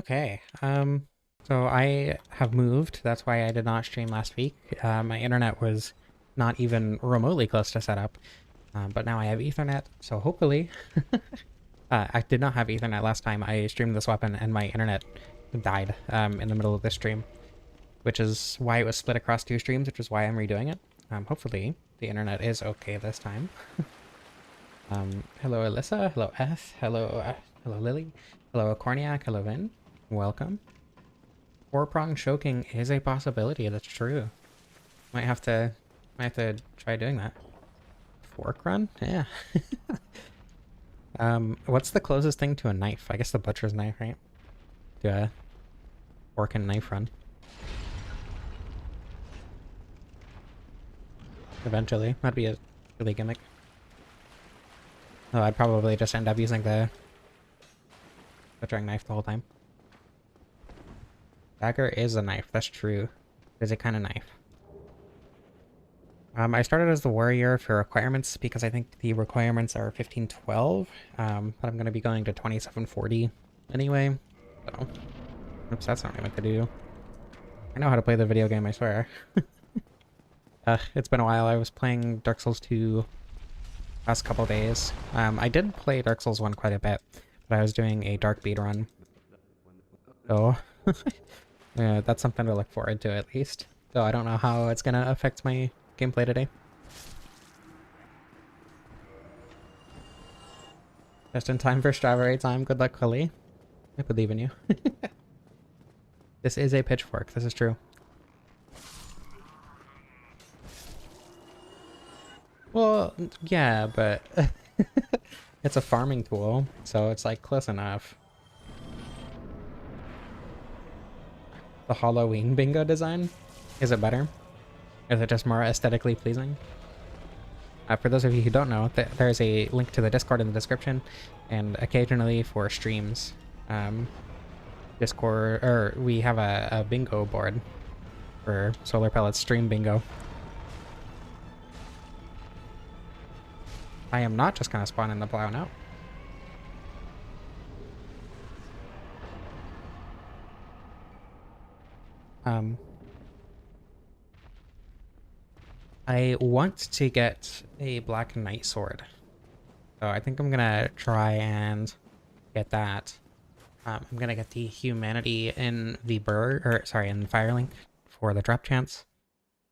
Okay, so I have moved. That's why I did not stream last week. My internet was not even remotely close to setup, but now I have Ethernet, so hopefully... I did not have Ethernet last time I streamed this weapon, and my internet died in the middle of this stream, which is why it was split across two streams, which is why I'm redoing it. Hopefully the internet is okay this time. Hello Alyssa, hello Eth, hello Lily, hello Corniac, hello Vin. Welcome. Pronged choking is a possibility, that's true. Might have to try doing that. Fork run? Yeah. What's the closest thing to a knife? I guess the butcher's knife, right? To a fork and knife run. Eventually. That'd be a really gimmick. Oh, I'd probably just end up using the butchering knife the whole time. Dagger is a knife, that's true. It's a kind of knife. I started as the warrior for requirements because I think the requirements are 1512, but I'm going to be going to 2740 anyway, so... Oops, that's not what I meant to do. I know how to play the video game, I swear. It's been a while. I was playing Dark Souls 2 last couple days. I did play Dark Souls 1 quite a bit, but I was doing a dark beat run. So, yeah, that's something to look forward to at least. So I don't know how it's going to affect my gameplay today. Just in time for strawberry time. Good luck, Khali. I believe in you. This is a pitchfork. This is true. Well, yeah, but it's a farming tool, so it's like close enough. The Halloween bingo design? Is it better? Is it just more aesthetically pleasing? For those of you who don't know, there's a link to the Discord in the description, and occasionally for streams, Discord, or we have a bingo board for Solar Pellets stream bingo. I am not just gonna spawn in the plow now. I want to get a Black Knight sword, so I think I'm gonna try and get that. I'm gonna get the humanity in the in Firelink for the drop chance,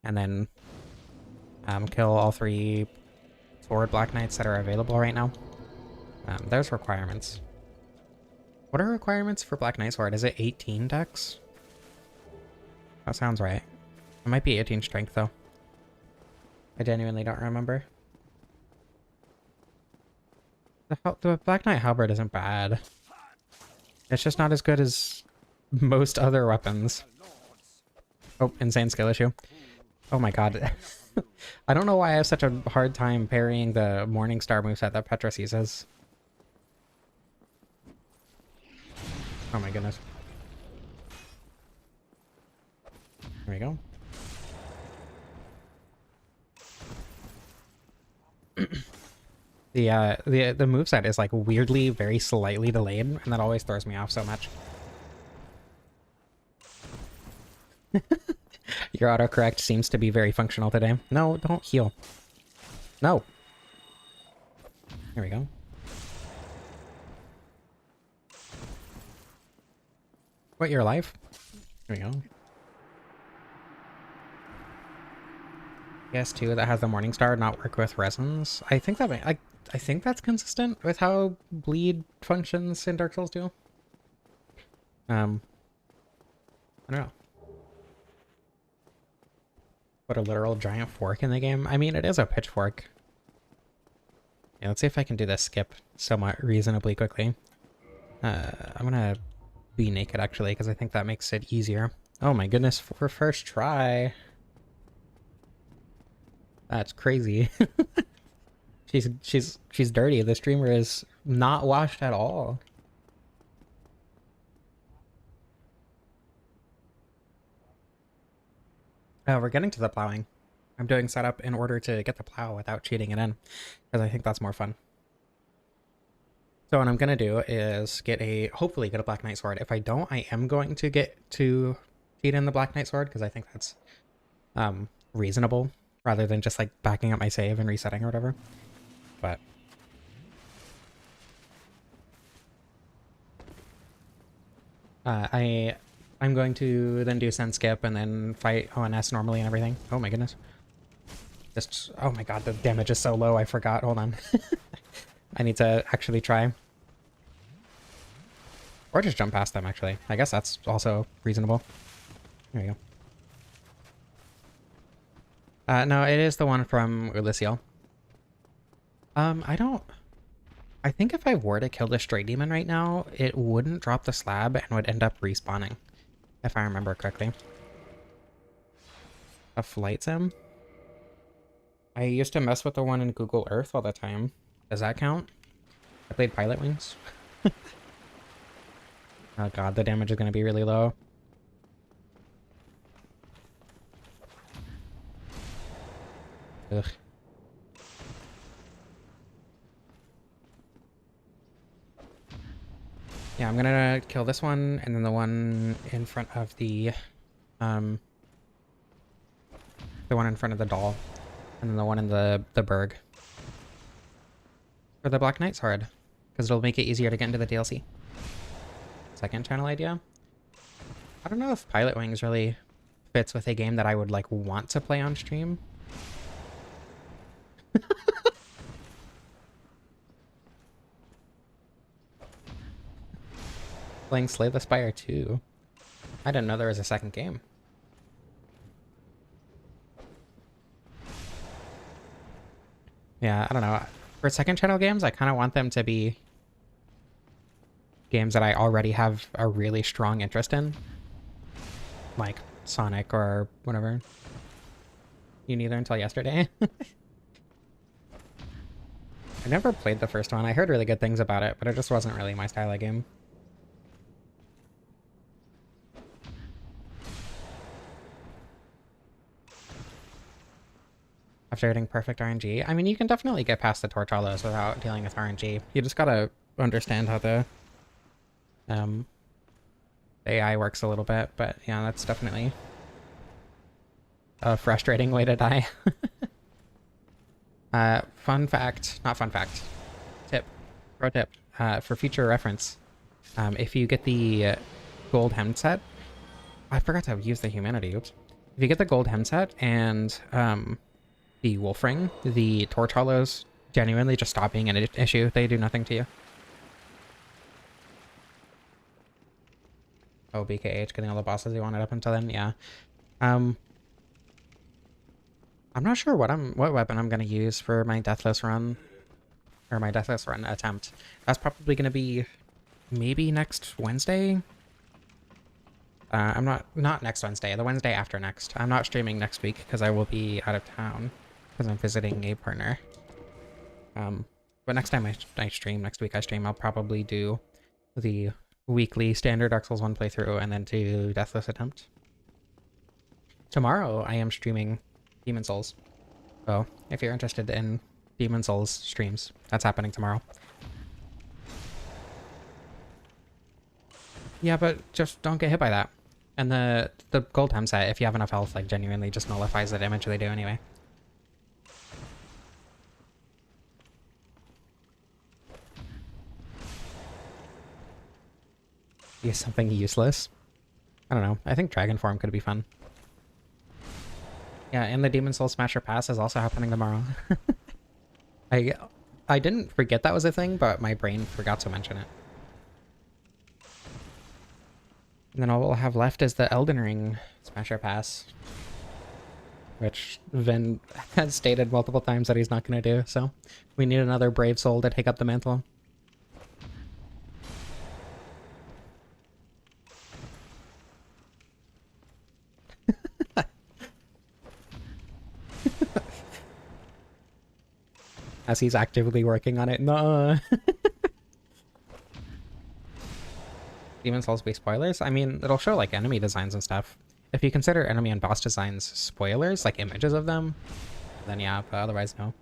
and then kill all 3 sword Black Knights that are available right now. There's requirements. What are requirements for Black Knight sword? Is it 18 dex? That sounds right. It might be 18 strength though. I genuinely don't remember. The Black Knight halberd isn't bad. It's just not as good as most other weapons. Oh, insane skill issue. Oh my god. I don't know why I have such a hard time parrying the Morningstar moveset that Petrus uses. Oh my goodness. There we go. The moveset is like weirdly very slightly delayed, and that always throws me off so much. Your autocorrect seems to be very functional today. No, don't heal. No. Here we go. What, you're alive? Here we go. PS2 that has the Morningstar not work with resins. I think that I think that's consistent with how bleed functions in Dark Souls 2. I don't know. Put a literal giant fork in the game? I mean, it is a pitchfork. Yeah, let's see if I can do this skip somewhat reasonably quickly. I'm gonna be naked actually, because I think that makes it easier. Oh my goodness, for first try. That's crazy. She's dirty. The streamer is not washed at all. We're getting to the plowing. I'm doing setup in order to get the plow without cheating it in, because I think that's more fun. So what I'm gonna do is hopefully get a Black Knight sword. If I don't, I am going to get to cheat in the Black Knight sword because I think that's reasonable rather than just like backing up my save and resetting or whatever. But I'm going to then do send skip and then fight ONS normally and everything. Oh my goodness. Just, oh my god, the damage is so low, I forgot. Hold on. I need to actually try. Or just jump past them, actually. I guess that's also reasonable. There you go. No, it is the one from Ulysseal. I think if I were to kill the Stray Demon right now, it wouldn't drop the slab and would end up respawning. If I remember correctly. A flight sim? I used to mess with the one in Google Earth all the time. Does that count? I played Pilot Wings. Oh god, the damage is going to be really low. Ugh. Yeah, I'm gonna kill this one, and then the one in front of the one in front of the doll, and then the one in the Berg. For the Black Knight sword, because it'll make it easier to get into the DLC. Second channel idea. I don't know if Pilot Wings really fits with a game that I would like want to play on stream. Playing Slay the Spire 2. I didn't know there was a second game. Yeah, I don't know. For second channel games, I kind of want them to be games that I already have a really strong interest in. Like Sonic or whatever. You neither until yesterday. I never played the first one. I heard really good things about it, but it just wasn't really my style of game. After getting perfect RNG. I mean, you can definitely get past the Torch Hollows without dealing with RNG. You just gotta understand how the AI works a little bit, but yeah, that's definitely a frustrating way to die. Fun fact, not fun fact, tip, pro tip, for future reference. If you get the gold hem set, I forgot to use the humanity, oops. If you get the gold hem set and the wolf ring, the Torch Hollows genuinely just stop being an issue. They do nothing to you. Oh, BKH getting all the bosses you wanted up until then, yeah. I'm not sure what weapon I'm gonna use for my Deathless run. Or my Deathless run attempt. That's probably gonna be maybe next Wednesday. I'm not next Wednesday, the Wednesday after next. I'm not streaming next week because I will be out of town because I'm visiting a partner. But next time I stream, next week I stream, I'll probably do the weekly standard Dark Souls 1 playthrough and then do Deathless attempt. Tomorrow I am streaming Demon Souls. So if you're interested in Demon Souls streams, that's happening tomorrow. Yeah, but just don't get hit by that. And the gold hem set, if you have enough health, like genuinely just nullifies the damage they do anyway. Use something useless. I don't know. I think Dragon Form could be fun. Yeah, and the Demon Soul Smasher Pass is also happening tomorrow. I didn't forget that was a thing, but my brain forgot to mention it. And then all we'll have left is the Elden Ring Smasher Pass, which Vin has stated multiple times that he's not going to do, so we need another brave soul to take up the mantle. As he's actively working on it. No. Demon Souls be spoilers? I mean, it'll show like enemy designs and stuff. If you consider enemy and boss designs spoilers, like images of them, then yeah, but otherwise no.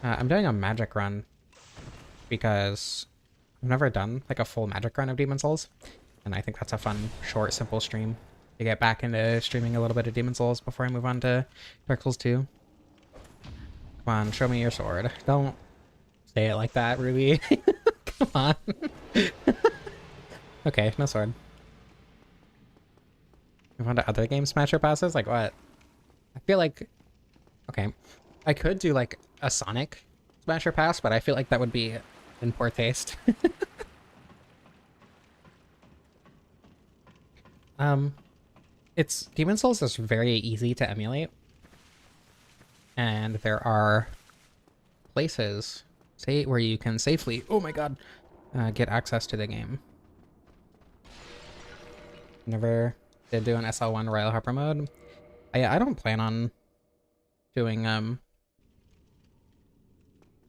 I'm doing a magic run because I've never done like a full magic run of Demon Souls, and I think that's a fun, short, simple stream to get back into streaming a little bit of Demon Souls before I move on to Dark Souls 2. Come on, show me your sword. Don't say it like that, Ruby. Come on. Okay, no sword. Move on to other game Smasher passes? Like what? I feel like... Okay. I could do like a Sonic Smasher pass, but I feel like that would be in poor taste. It's Demon Souls is very easy to emulate, and there are places where you can safely, oh my god, get access to the game. Never did do an SL1 Royal Harper mode. I don't plan on doing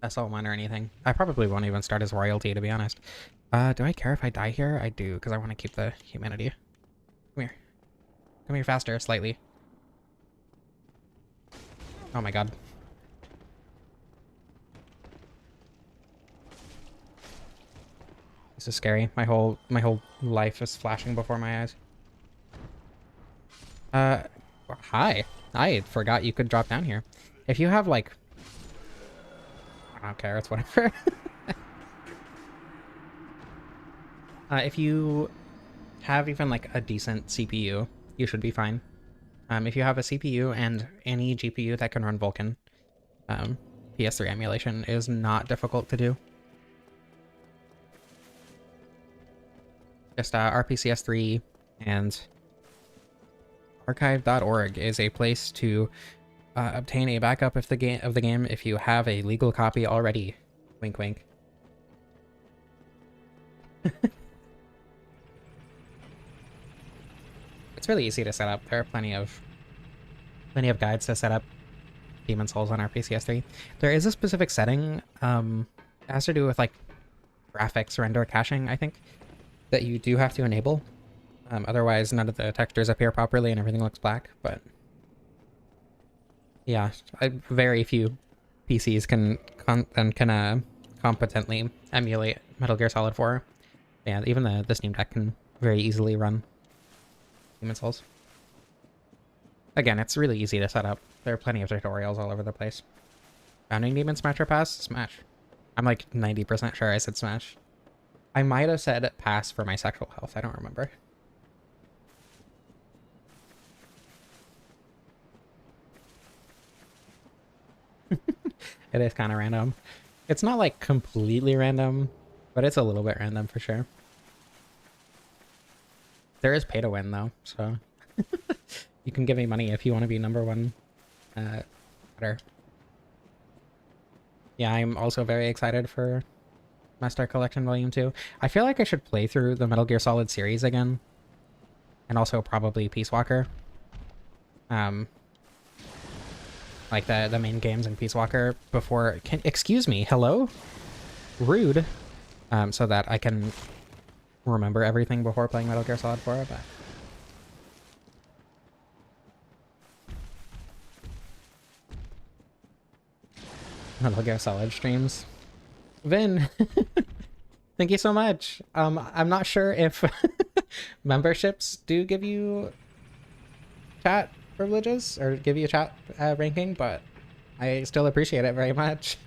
SL1 or anything. I probably won't even start as royalty, to be honest. Do I care if I die here? I do, because I want to keep the humanity. Come here. Come here faster, slightly. Oh my god. This is scary. My whole life is flashing before my eyes. Hi. I forgot you could drop down here. If you have like... I don't care, it's whatever. If you have even like a decent CPU, you should be fine. If you have a CPU and any GPU that can run Vulkan, PS3 emulation is not difficult to do. Just RPCS3 and archive.org is a place to obtain a backup of the game if you have a legal copy already. Wink, wink. It's really easy to set up. There are plenty of guides to set up Demon Souls on RPCS3. There is a specific setting, it has to do with like graphics render caching, I think, that you do have to enable. Otherwise, none of the textures appear properly and everything looks black. But yeah, very few PCs can competently emulate Metal Gear Solid 4. Yeah, even the Steam Deck can very easily run Demon Souls. Again, it's really easy to set up. There are plenty of tutorials all over the place. Founding Demon Smasher Pass? Smash. I'm like 90% sure I said Smash. I might have said pass for my sexual health. I don't remember. It is kind of random. It's not like completely random, but it's a little bit random for sure. There is pay to win though, so you can give me money if you want to be #1 better. Yeah, I'm also very excited for Master Collection Volume 2. I feel like I should play through the Metal Gear Solid series again, and also probably Peace Walker. Like the main games in Peace Walker before. Excuse me, hello? Rude. So that I can remember everything before playing Metal Gear Solid 4, but... Metal Gear Solid streams. Vin! Thank you so much. I'm not sure if memberships do give you chat privileges or give you chat ranking, but I still appreciate it very much.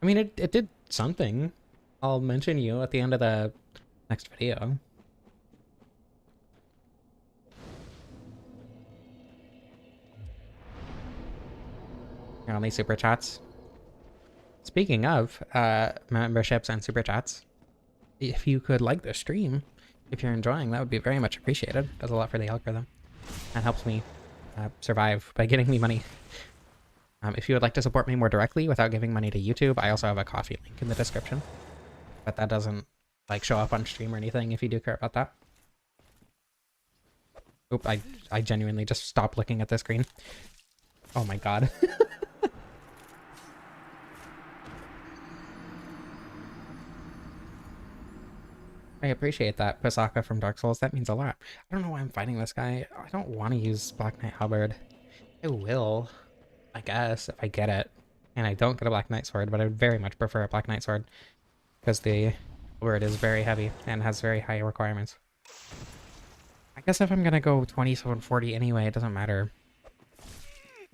I mean, it did something. I'll mention you at the end of the next video. Your only super chats. Speaking of memberships and super chats, if you could like the stream, if you're enjoying, that would be very much appreciated. Does a lot for the algorithm and helps me survive by getting me money. If you would like to support me more directly without giving money to YouTube, I also have a Coffee link in the description. But that doesn't like show up on stream or anything if you do care about that. Oop, I genuinely just stopped looking at the screen. Oh my god. I appreciate that, Pasaka from Dark Souls. That means a lot. I don't know why I'm fighting this guy. I don't want to use Black Knight Halberd. I will, I guess, if I get it. And I don't get a Black Knight sword, but I would very much prefer a Black Knight sword because the word is very heavy and has very high requirements. I guess if I'm gonna go 2740 anyway, it doesn't matter.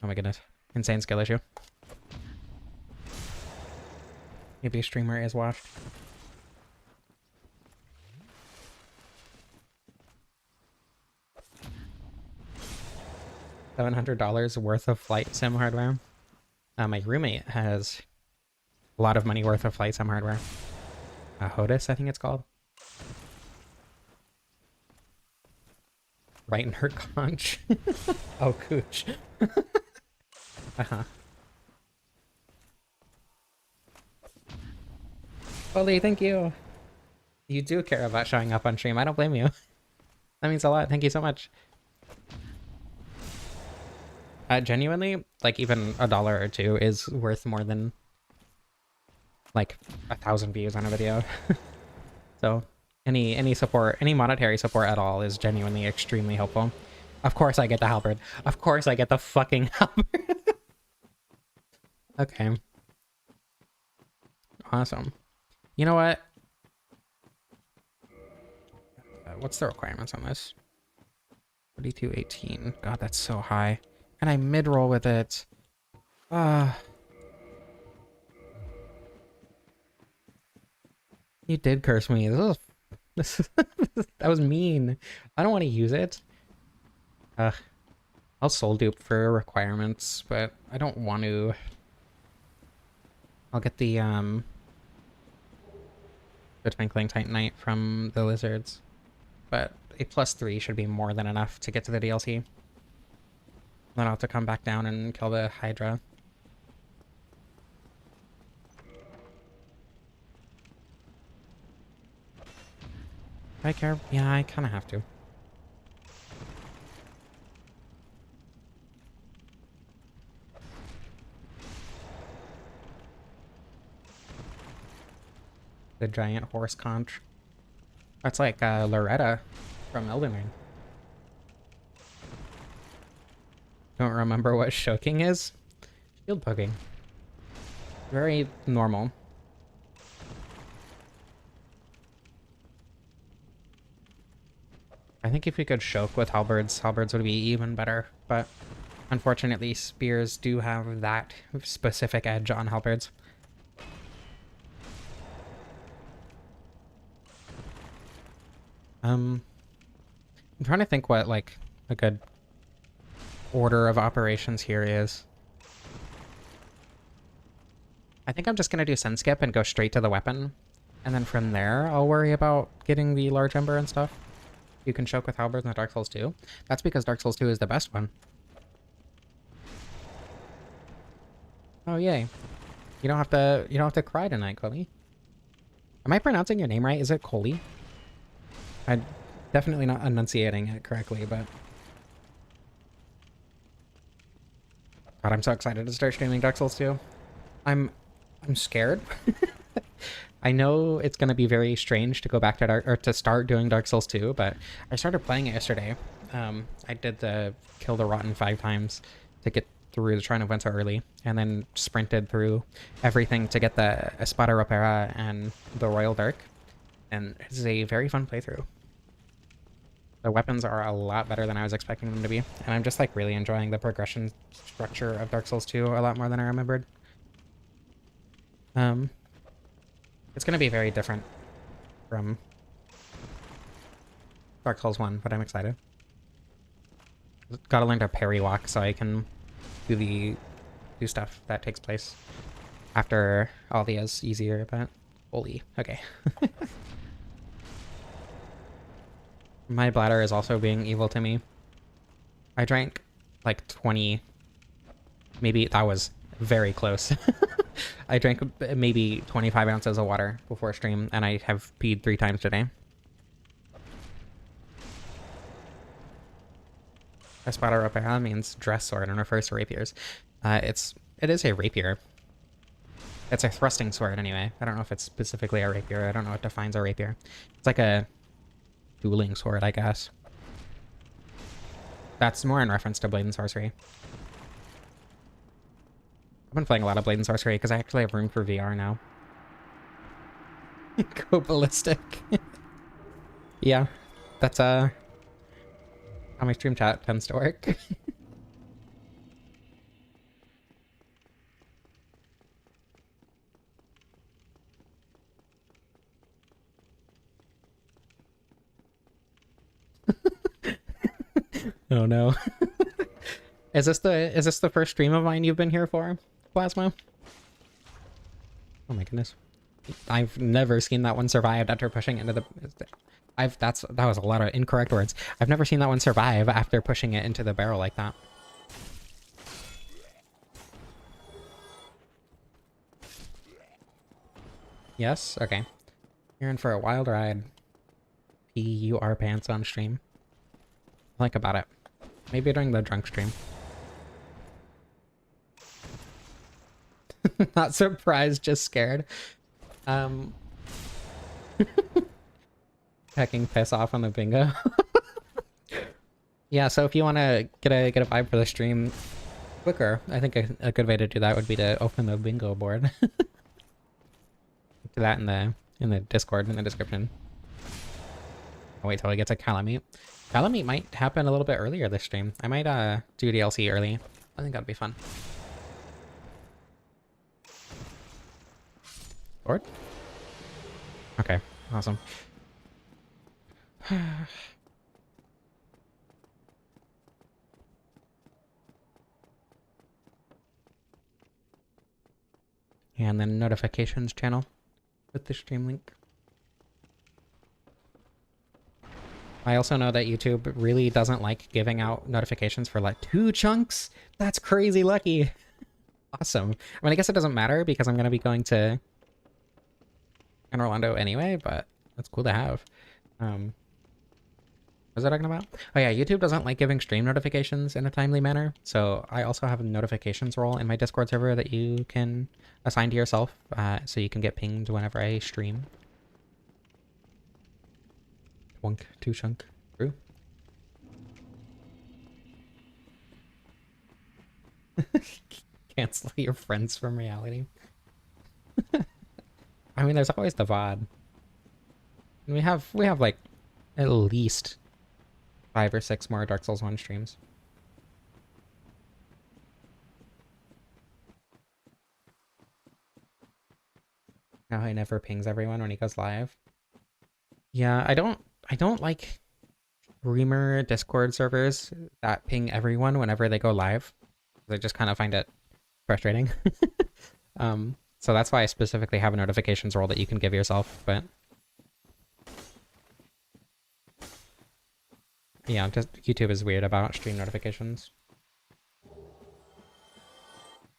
Oh my goodness. Insane skill issue. Maybe a streamer is washed. $700 worth of flight sim hardware. My roommate has a lot of money worth of flight sim hardware. HOTUS, I think it's called. Right in her conch. Oh, cooch. Uh-huh. Holy, thank you. You do care about showing up on stream. I don't blame you. That means a lot. Thank you so much. Genuinely, like even $1 or $2 is worth more than like 1,000 views on a video. So any support, any monetary support at all is genuinely extremely helpful. Of course I get the halberd. Of course I get the fucking halberd. Okay. Awesome. You know what? What's the requirements on this? 4218. God, that's so high. And I mid-roll with it. You did curse me. That was mean. I don't want to use it. I'll soul dupe for requirements, but I don't want to. I'll get the Twinkling Titanite from the lizards, but a +3 should be more than enough to get to the DLC. Then I'll have to come back down and kill the Hydra. Do I care? Yeah, I kind of have to. The giant horse conch. That's like Loretta from Elden Ring. Don't remember what shoking is? Shield poking. Very normal. I think if we could choke with halberds, halberds would be even better, but unfortunately spears do have that specific edge on halberds. I'm trying to think what like a good order of operations here is. I think I'm just gonna do Sun Skip and go straight to the weapon, and then from there I'll worry about getting the large ember and stuff. You can choke with halberds in Dark Souls 2. That's because Dark Souls 2 is the best one. Oh yay. You don't have to cry tonight, Chloe. Am I pronouncing your name right? Is it Coley? I'm definitely not enunciating it correctly, but God, I'm so excited to start streaming Dark Souls 2. I'm scared. I know it's gonna be very strange to go back to to start doing Dark Souls 2, but I started playing it yesterday. I did the kill the rotten 5 times to get through the Shrine of Winter early, and then sprinted through everything to get the Espada Ropera and the Royal Dirk, and it's a very fun playthrough. The weapons are a lot better than I was expecting them to be, and I'm just like really enjoying the progression structure of Dark Souls 2 a lot more than I remembered. It's going to be very different from Dark Souls 1, but I'm excited. Gotta learn to parry walk so I can do stuff that takes place after all the is easier, but holy, okay. My bladder is also being evil to me. I drank like 20, maybe that was very close. I drank maybe 25 ounces of water before stream, and I have peed 3 times today. Espada Ropera means dress sword and refers to rapiers. It is a rapier. It's a thrusting sword anyway. I don't know if it's specifically a rapier. I don't know what defines a rapier. It's like a dueling sword, I guess. That's more in reference to blade and sorcery. I've been playing a lot of Blade and Sorcery because I actually have room for VR now. Go ballistic. Yeah, that's how my stream chat tends to work. Oh no. Is this the first stream of mine you've been here for, Plasma? Oh my goodness. I've never seen that one survive after pushing into the that was a lot of incorrect words. I've never seen that one survive after pushing it into the barrel like that. Yes? Okay. You're in for a wild ride. PUR pants on stream. I like about it. Maybe during the drunk stream. Not surprised, just scared. Pecking piss off on the bingo. Yeah, so if you want to get a vibe for the stream quicker, I think a good way to do that would be to open the bingo board. Do that in the Discord in the description. I'll wait till I get to Calamite. Calamite might happen a little bit earlier this stream. I might do DLC early. I think that'd be fun. Sword? Okay, awesome. And then notifications channel with the stream link. I also know that YouTube really doesn't like giving out notifications for like 2 chunks. That's crazy lucky. Awesome. I mean, I guess it doesn't matter because I'm going to be going to Orlando anyway, but that's cool to have. What was I talking about? Oh yeah, YouTube doesn't like giving stream notifications in a timely manner. So I also have a notifications role in my Discord server that you can assign to yourself, so you can get pinged whenever I stream. Wunk, 2 chunk. True. Cancel your friends from reality. I mean, there's always the VOD. And we have like at least 5 or 6 more Dark Souls 1 streams. Now he never pings everyone when he goes live. Yeah, I don't like rumor Discord servers that ping everyone whenever they go live. I just kind of find it frustrating. So that's why I specifically have a notifications role that you can give yourself, but yeah, just YouTube is weird about stream notifications.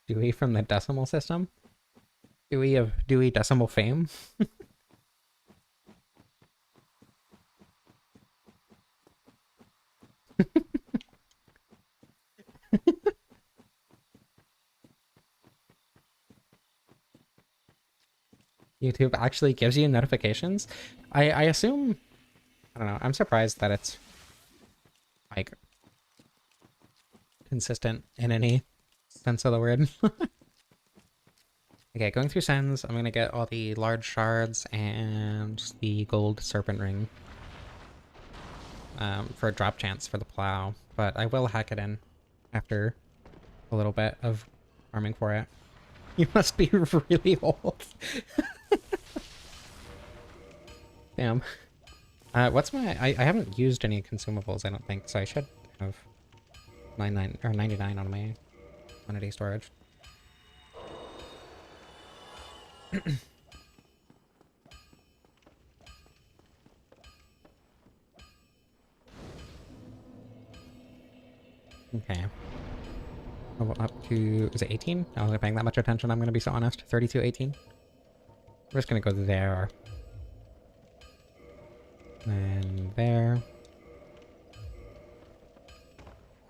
Dewey from the decimal system? Dewey of Dewey Decimal fame? YouTube actually gives you notifications? I assume... I don't know, I'm surprised that it's like consistent in any sense of the word. Okay, going through sends, I'm gonna get all the large shards and the gold serpent ring for a drop chance for the plow, but I will hack it in after a little bit of farming for it. You must be really old. Damn. What's my... I haven't used any consumables, I don't think, so I should have 99 on my quantity storage. Okay. Level up to... is it 18? I wasn't paying that much attention, I'm gonna be so honest. 32, 18. We're just gonna go there. And there.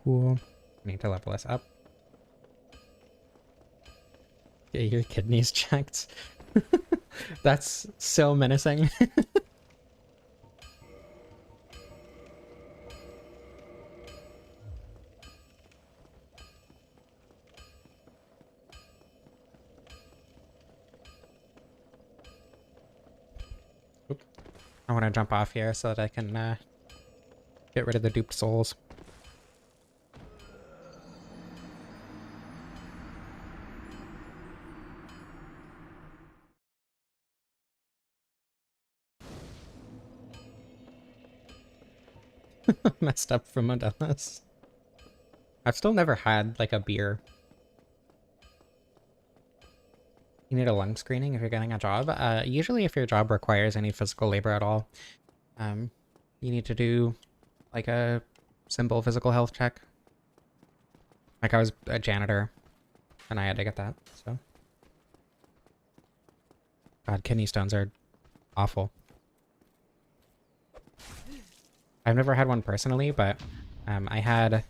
Cool. I need to level this up. Get your kidneys checked. That's so menacing. I want to jump off here so that I can get rid of the duped souls. Messed up from Modelis. I've still never had like a beer. You need a lung screening if you're getting a job. Usually if your job requires any physical labor at all, you need to do like a simple physical health check. Like I was a janitor and I had to get that, so. God, kidney stones are awful. I've never had one personally, but I had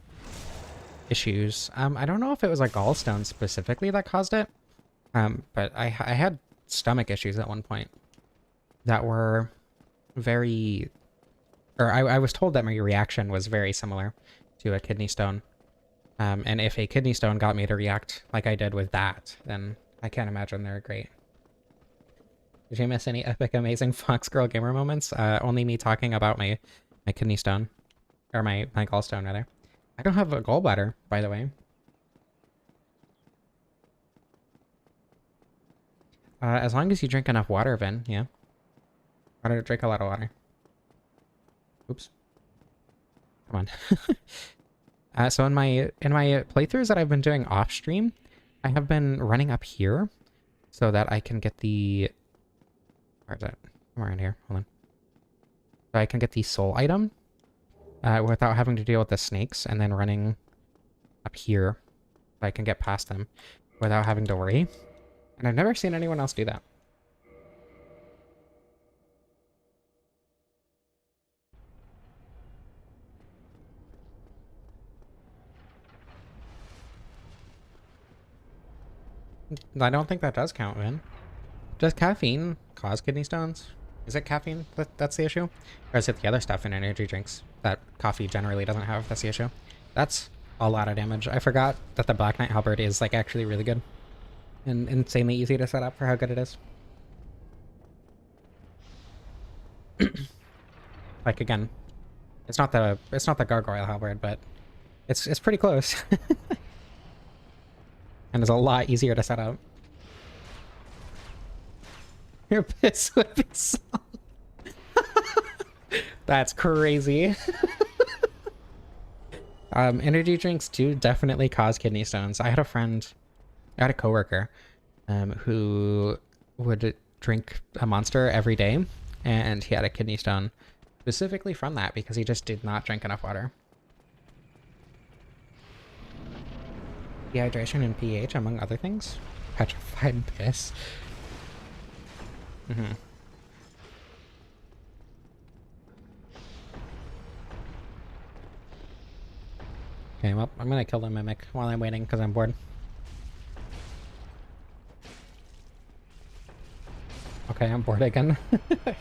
issues. I don't know if it was a gallstone specifically that caused it, but I had stomach issues at one point that were very... Or I was told that my reaction was very similar to a kidney stone. And if a kidney stone got me to react like I did with that, then I can't imagine they're great. Did you miss any epic, amazing Fox Girl Gamer moments? Only me talking about my kidney stone. Or my gallstone, rather. I don't have a gallbladder, by the way. As long as you drink enough water, Vin, yeah. Drink a lot of water. Oops. Come on. So in my playthroughs that I've been doing off stream, I have been running up here so that I can get the... Where is it? Somewhere in here. Hold on. So I can get the soul item without having to deal with the snakes, and then running up here so I can get past them without having to worry. And I've never seen anyone else do that. I don't think that does count, Vin. Does caffeine cause kidney stones? Is it caffeine that's the issue? Or is it the other stuff in energy drinks that coffee generally doesn't have that's the issue? That's a lot of damage. I forgot that the Black Knight Halberd is like actually really good. And insanely easy to set up for how good it is. Like again, it's not the Gargoyle Halberd, but it's pretty close. And it's a lot easier to set up. Your piss whipping song. That's crazy. Energy drinks do definitely cause kidney stones. I had a coworker who would drink a Monster every day, and he had a kidney stone specifically from that because he just did not drink enough water. Dehydration and pH, among other things. Petrified piss. Mm-hmm. Okay, well, I'm gonna kill the Mimic while I'm waiting because I'm bored. Okay, I'm bored again. And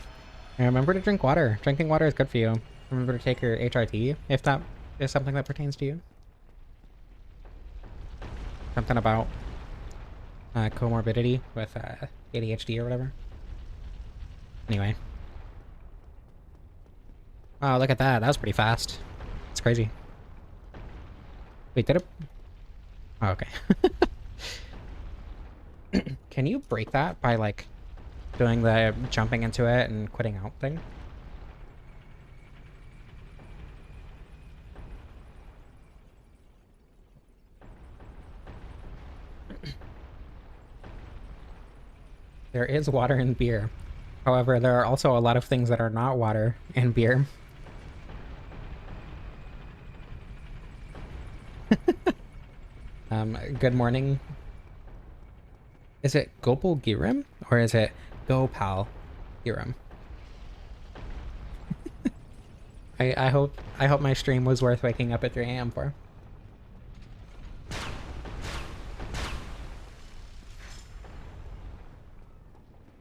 remember to drink water. Drinking water is good for you. Remember to take your HRT if that is something that pertains to you. Something about comorbidity with ADHD or whatever. Anyway. Wow, look at that. That was pretty fast. It's crazy. Wait, did it? Oh, okay. Can you break that by, like, doing the jumping into it and quitting out thing? There is water in beer. However, there are also a lot of things that are not water in beer. Good morning. Is it Gopal Girim or is it Gopal Girim? I hope my stream was worth waking up at 3 AM for.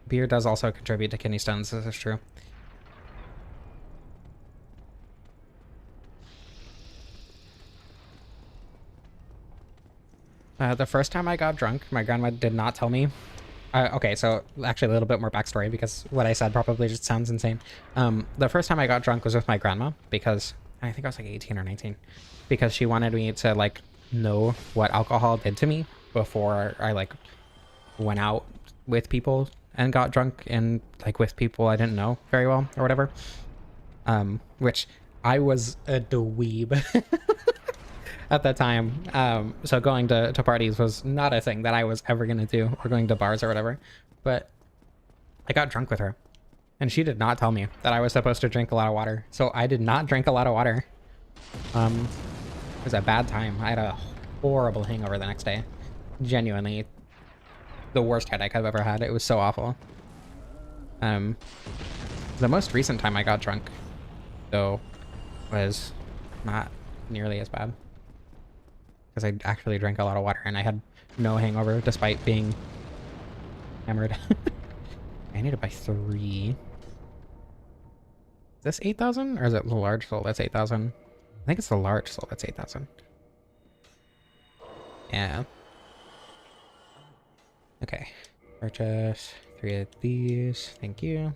Beer does also contribute to kidney stones, this is true. The first time I got drunk, my grandma did not tell me Okay, so actually a little bit more backstory because what I said probably just sounds insane. The first time I got drunk was with my grandma because I think I was like 18 or 19 because she wanted me to like know what alcohol did to me before I like went out with people and got drunk and like with people I didn't know very well or whatever. Which I was a dweeb at that time. So going to parties was not a thing that I was ever gonna do, or going to bars or whatever. But I got drunk with her, and she did not tell me that I was supposed to drink a lot of water. So I did not drink a lot of water. It was a bad time. I had a horrible hangover the next day. Genuinely, the worst headache I've ever had. It was so awful. Um, the most recent time I got drunk, though, was not nearly as bad because I actually drank a lot of water and I had no hangover despite being hammered. I need to buy 3. Is this 8,000 or is it the large soul that's 8,000? I think it's the large soul that's 8,000. Yeah. Okay. Purchase 3 of these. Thank you.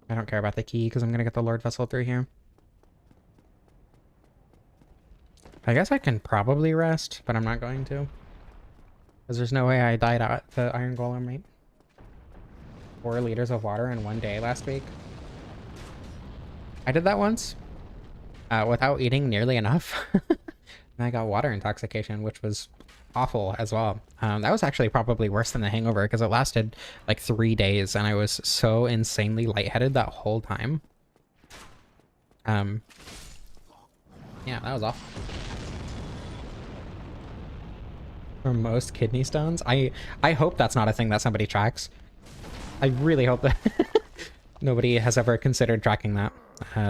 I don't care about the key because I'm going to get the Lord Vessel through here. I guess I can probably rest, but I'm not going to. Because there's no way I died out the Iron Golem, right? 4 liters of water in 1 day last week. I did that once without eating nearly enough. And I got water intoxication, which was awful as well. That was actually probably worse than the hangover because it lasted like 3 days and I was so insanely lightheaded that whole time. Yeah, that was awful. For most kidney stones, I hope that's not a thing that somebody tracks. I really hope that nobody has ever considered tracking that.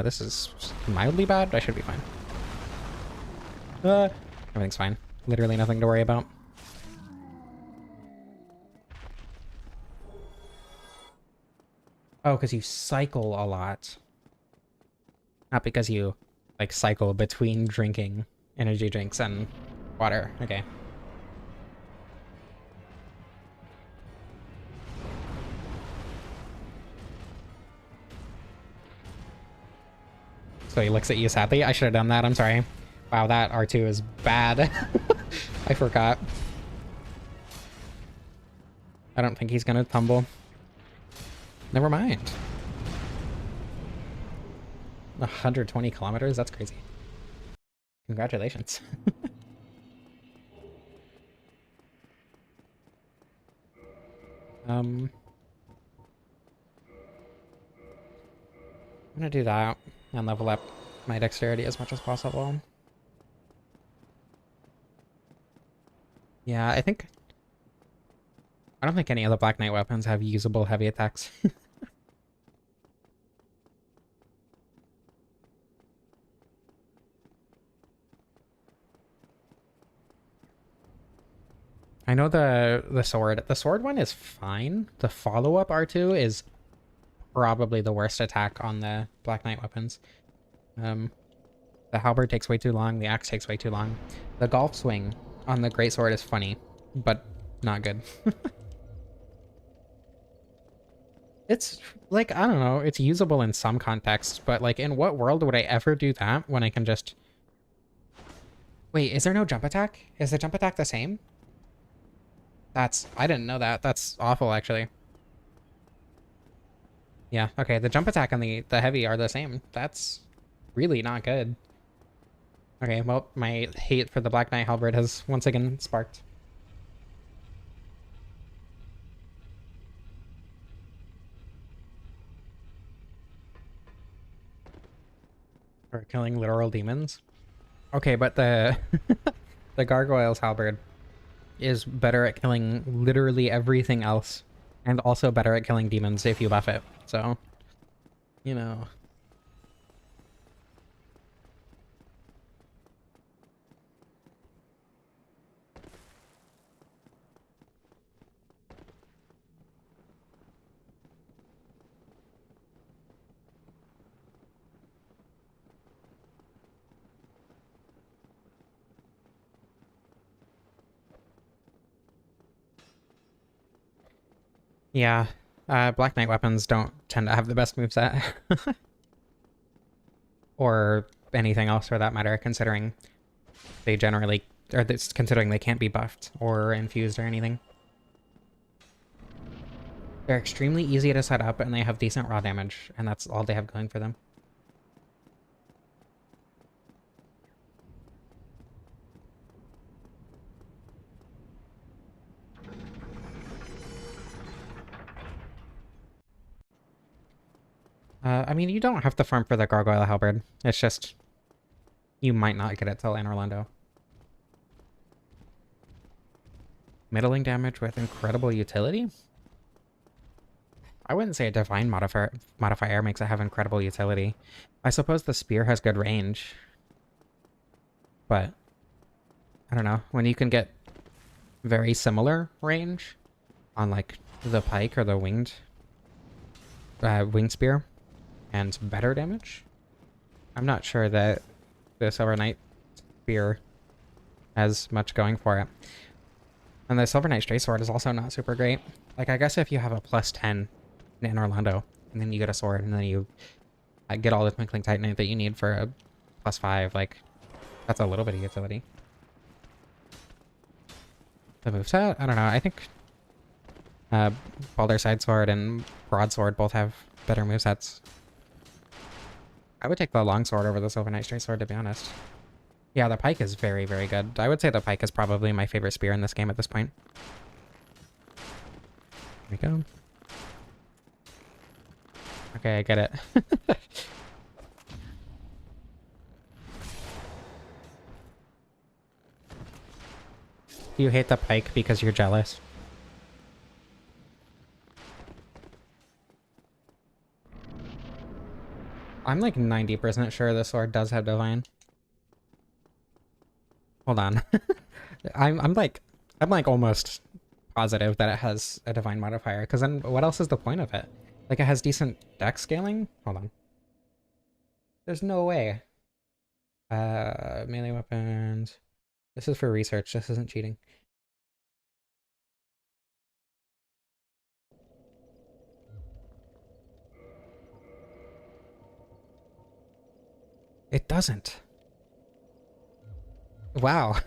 This is mildly bad. I should be fine. Everything's fine. Literally nothing to worry about. Oh, because you cycle a lot. Not because you, like, cycle between drinking energy drinks and water. Okay. So he looks at you sadly. I should have done that. I'm sorry. Wow, that R2 is bad. I forgot. I don't think he's gonna tumble. Never mind. 120 kilometers? That's crazy. Congratulations. I'm gonna do that and level up my dexterity as much as possible. Yeah, I don't think any of the Black Knight weapons have usable heavy attacks. I know the sword. The sword one is fine. The follow-up R2 is probably the worst attack on the Black Knight weapons. The halberd takes way too long. The axe takes way too long. The golf swing on the greatsword is funny, but not good. It's like, I don't know, it's usable in some contexts, but like in what world would I ever do that when I can just... Wait, is there no jump attack? Is the jump attack the same? I didn't know that. That's awful, actually. Yeah, okay, the jump attack and the heavy are the same. That's really not good. Okay, well, my hate for the Black Knight halberd has once again sparked. For killing literal demons. Okay, but the the gargoyle's halberd is better at killing literally everything else, and also better at killing demons if you buff it. So, you know. Yeah, Black Knight weapons don't tend to have the best moveset. Or anything else for that matter, considering they generally, or this, considering they can't be buffed or infused or anything. They're extremely easy to set up, and they have decent raw damage, and that's all they have going for them. I mean, you don't have to farm for the Gargoyle Halberd. It's just, you might not get it till Anor Londo. Middling damage with incredible utility? I wouldn't say a divine modifier makes it have incredible utility. I suppose the spear has good range. But, I don't know. When you can get very similar range on, like, the pike or the winged spear and better damage, I'm not sure that the Silver Knight spear has much going for it. And the Silver Knight Straight Sword is also not super great. Like, I guess if you have a plus 10 in Orlando, and then you get a sword, and then you get all the Twinkling Titanite that you need for a plus 5, like, that's a little bit of utility. The moveset? I don't know. I think Baldur Side Sword and Broadsword both have better movesets. I would take the Longsword over the Silver Knight Straight Sword, to be honest. Yeah, the pike is very, very good. I would say the pike is probably my favorite spear in this game at this point. There we go. Okay, I get it. You hate the pike because you're jealous. I'm like 90% sure the sword does have divine. Hold on. I'm like almost positive that it has a divine modifier, because then what else is the point of it? Like, it has decent dex scaling? Hold on. There's no way. Melee weapons. This is for research. This isn't cheating. It doesn't. Wow.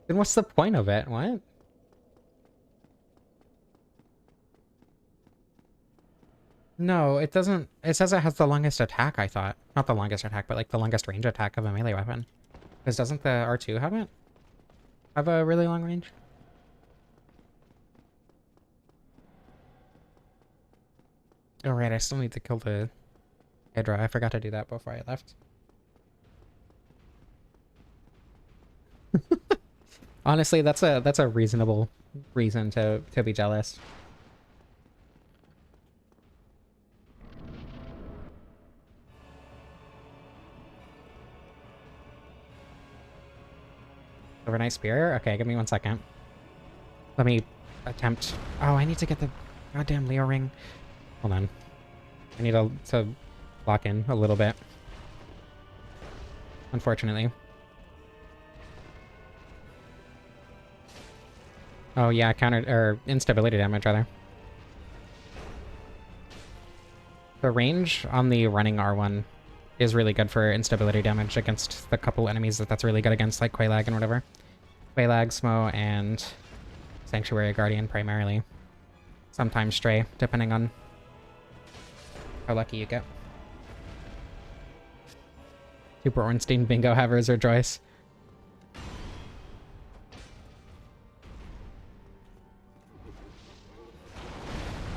Then what's the point of it? What? No, it doesn't. It says it has the longest attack, I thought. Not the longest attack, but like the longest range attack of a melee weapon. Because doesn't the R2 have it? Have a really long range? Oh right, I still need to kill the Hydra. I forgot to do that before I left. Honestly, that's a reasonable reason to be jealous. Overnight Spear? Okay, give me 1 second. Let me attempt... Oh, I need to get the goddamn Leo ring. Hold on. I need to lock in a little bit. Unfortunately. Oh yeah, or instability damage, rather. The range on the running R1 is really good for instability damage against the couple enemies that's really good against, like Quelaag and whatever. Quelaag, Smo, and Sanctuary Guardian primarily. Sometimes Stray, depending on how lucky you get. Super Ornstein, Bingo, Havers, or Joyce.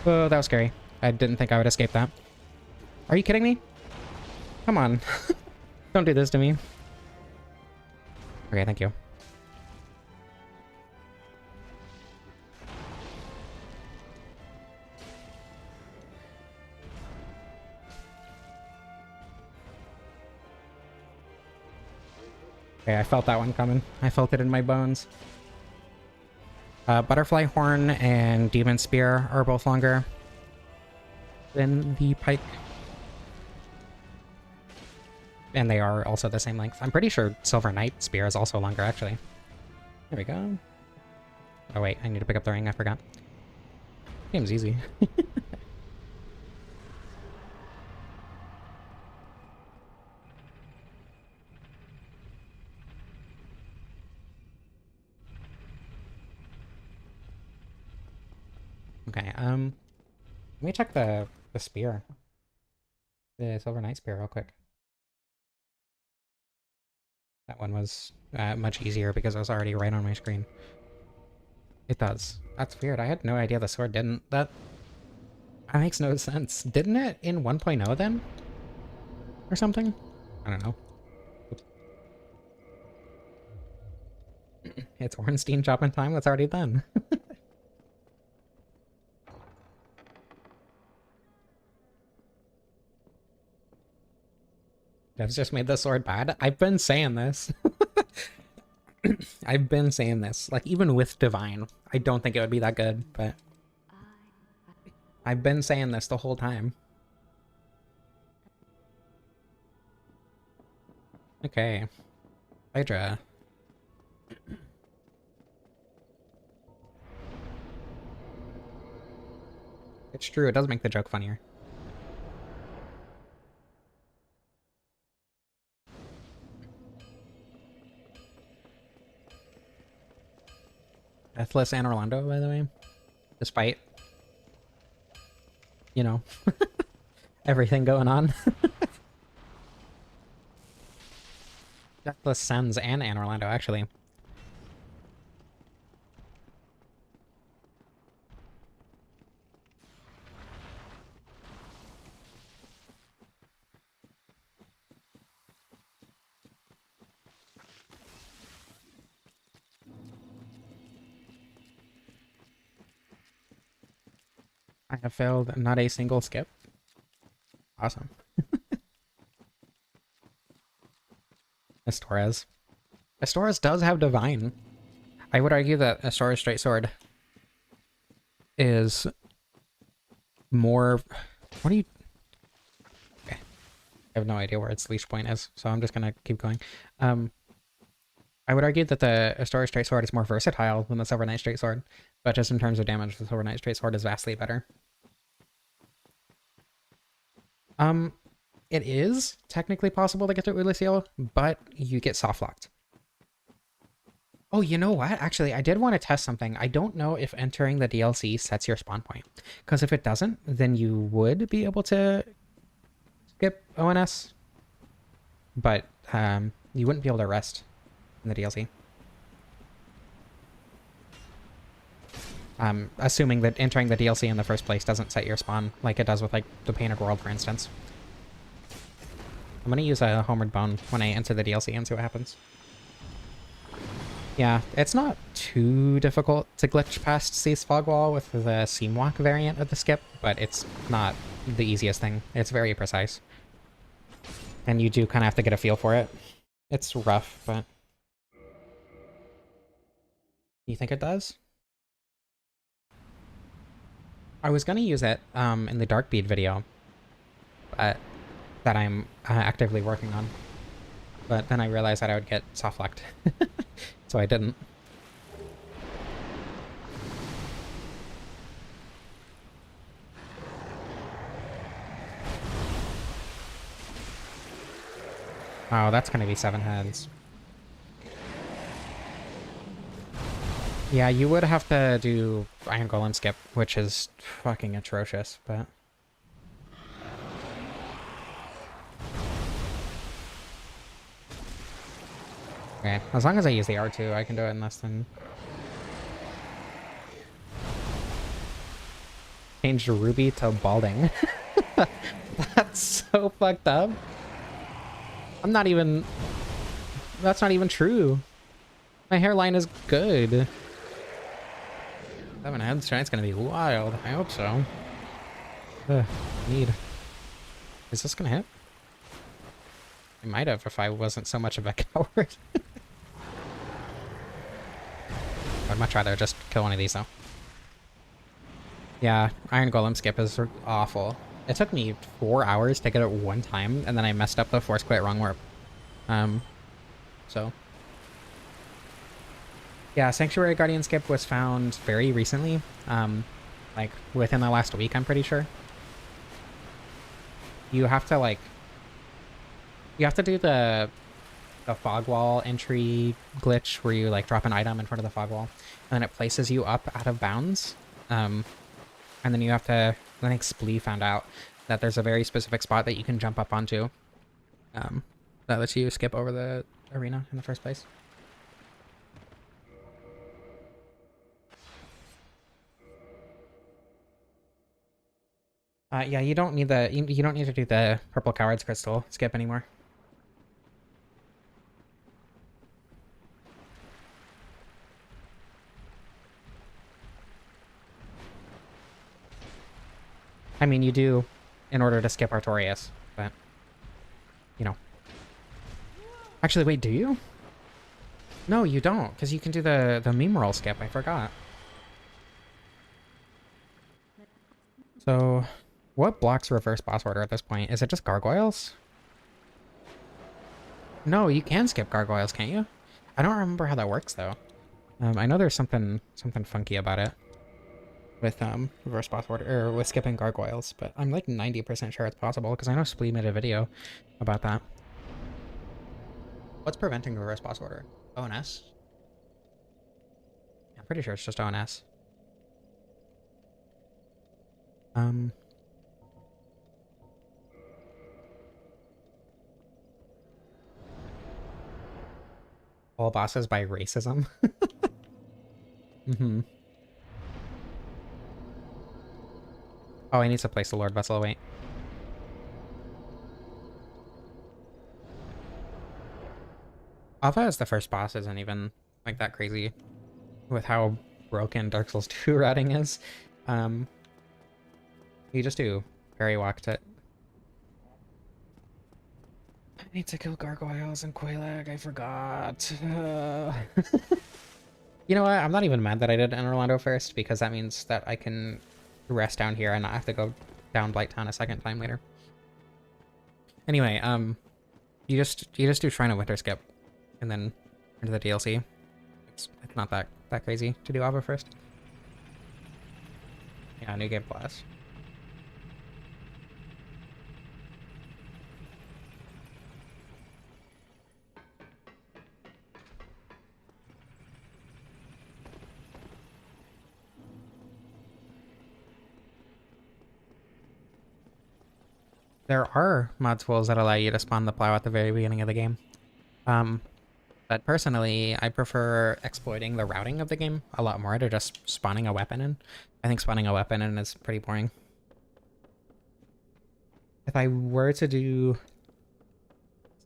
Oh, that was scary. I didn't think I would escape that. Are you kidding me? Come on. Don't do this to me. Okay, thank you. Okay, I felt that one coming. I felt it in my bones. Butterfly Horn and Demon Spear are both longer than the pike. And they are also the same length. I'm pretty sure Silver Knight Spear is also longer, actually. There we go. Oh wait, I need to pick up the ring, I forgot. Game's easy. Okay, let me check the spear. The Silver Knight spear real quick. That one was much easier because it was already right on my screen. It does. That's weird. I had no idea the sword didn't. That makes no sense. Didn't it in 1.0 then? Or something? I don't know. It's Ornstein chopping time. That's already done. Dev's just made the sword bad. I've been saying this. I've been saying this. Like, even with Divine, I don't think it would be that good, but I've been saying this the whole time. Okay. Hydra. It's true, it does make the joke funnier. Deathless and Orlando, by the way. Despite, you know, everything going on. Deathless Sens and Anne Orlando, actually. I have failed not a single skip. Awesome. Astorez. Astorez does have Divine. I would argue that Astorez Straight Sword is more... What do you... Okay. I have no idea where its leash point is, so I'm just gonna keep going. I would argue that the Astorez Straight Sword is more versatile than the Silver Knight Straight Sword, but just in terms of damage, the Silver Knight Straight Sword is vastly better. It is technically possible to get through Ula Seal, but you get soft locked. Oh, you know what? Actually, I did want to test something. I don't know if entering the DLC sets your spawn point, because if it doesn't, then you would be able to skip ONS, but you wouldn't be able to rest in the DLC. Assuming that entering the DLC in the first place doesn't set your spawn like it does with like the Painted World, for instance. I'm gonna use a Homeward Bone when I enter the DLC and see what happens. Yeah, it's not too difficult to glitch past Cease Fog Wall with the Seamwalk variant of the skip, but it's not the easiest thing. It's very precise. And you do kind of have to get a feel for it. It's rough, but... You think it does? I was gonna use it in the Dark Bead video, but that I'm actively working on. But then I realized that I would get soft locked, so I didn't. Oh, that's gonna be 7 heads. Yeah, you would have to do Iron Golem skip, which is fucking atrocious, but... Okay, as long as I use the R2, I can do it in less than... Change Ruby to Balding. That's so fucked up. I'm not even... That's not even true. My hairline is good. 7 heads, tonight's gonna be wild. I hope so. Ugh, need. Is this gonna hit? I might have if I wasn't so much of a coward. I'd much rather just kill one of these though. Yeah, Iron Golem skip is awful. It took me 4 hours to get it one time, and then I messed up the Force Quit wrong warp. So... Yeah, Sanctuary Guardian skip was found very recently. like within the last week, I'm pretty sure. You have to like, you have to do the fog wall entry glitch where you like drop an item in front of the fog wall and then it places you up out of bounds. And then you have to, I think Splee found out that there's a very specific spot that you can jump up onto. That lets you skip over the arena in the first place. Yeah, you don't need you don't need to do the purple coward's crystal skip anymore. I mean, you do in order to skip Artorias, but you know. Actually, wait, do you? No, you don't, because you can do the memeral skip. I forgot. So, what blocks reverse boss order at this point? Is it just gargoyles? No, you can skip gargoyles, can't you? I don't remember how that works though. I know there's something funky about it with reverse boss order or with skipping gargoyles, but I'm like 90% sure it's possible because I know Splee made a video about that. What's preventing reverse boss order? ONS? I'm pretty sure it's just ONS. All bosses by racism. Mm-hmm. Oh, he needs to place the Lord Vessel. Wait. Alpha as the first boss isn't even like that crazy with how broken Dark Souls 2 routing is. You just do parry walk to... I need to kill gargoyles and Quelaag, I forgot. You know what? I'm not even mad that I did Enter Orlando first, because that means that I can rest down here and not have to go down Blight Town a second time later. Anyway, you just do Shrine of Winter skip, and then into the DLC. It's not that crazy to do Alpha first. Yeah, New Game Plus. There are mod tools that allow you to spawn the plow at the very beginning of the game. But personally, I prefer exploiting the routing of the game a lot more to just spawning a weapon in. I think spawning a weapon in is pretty boring. If I were to do,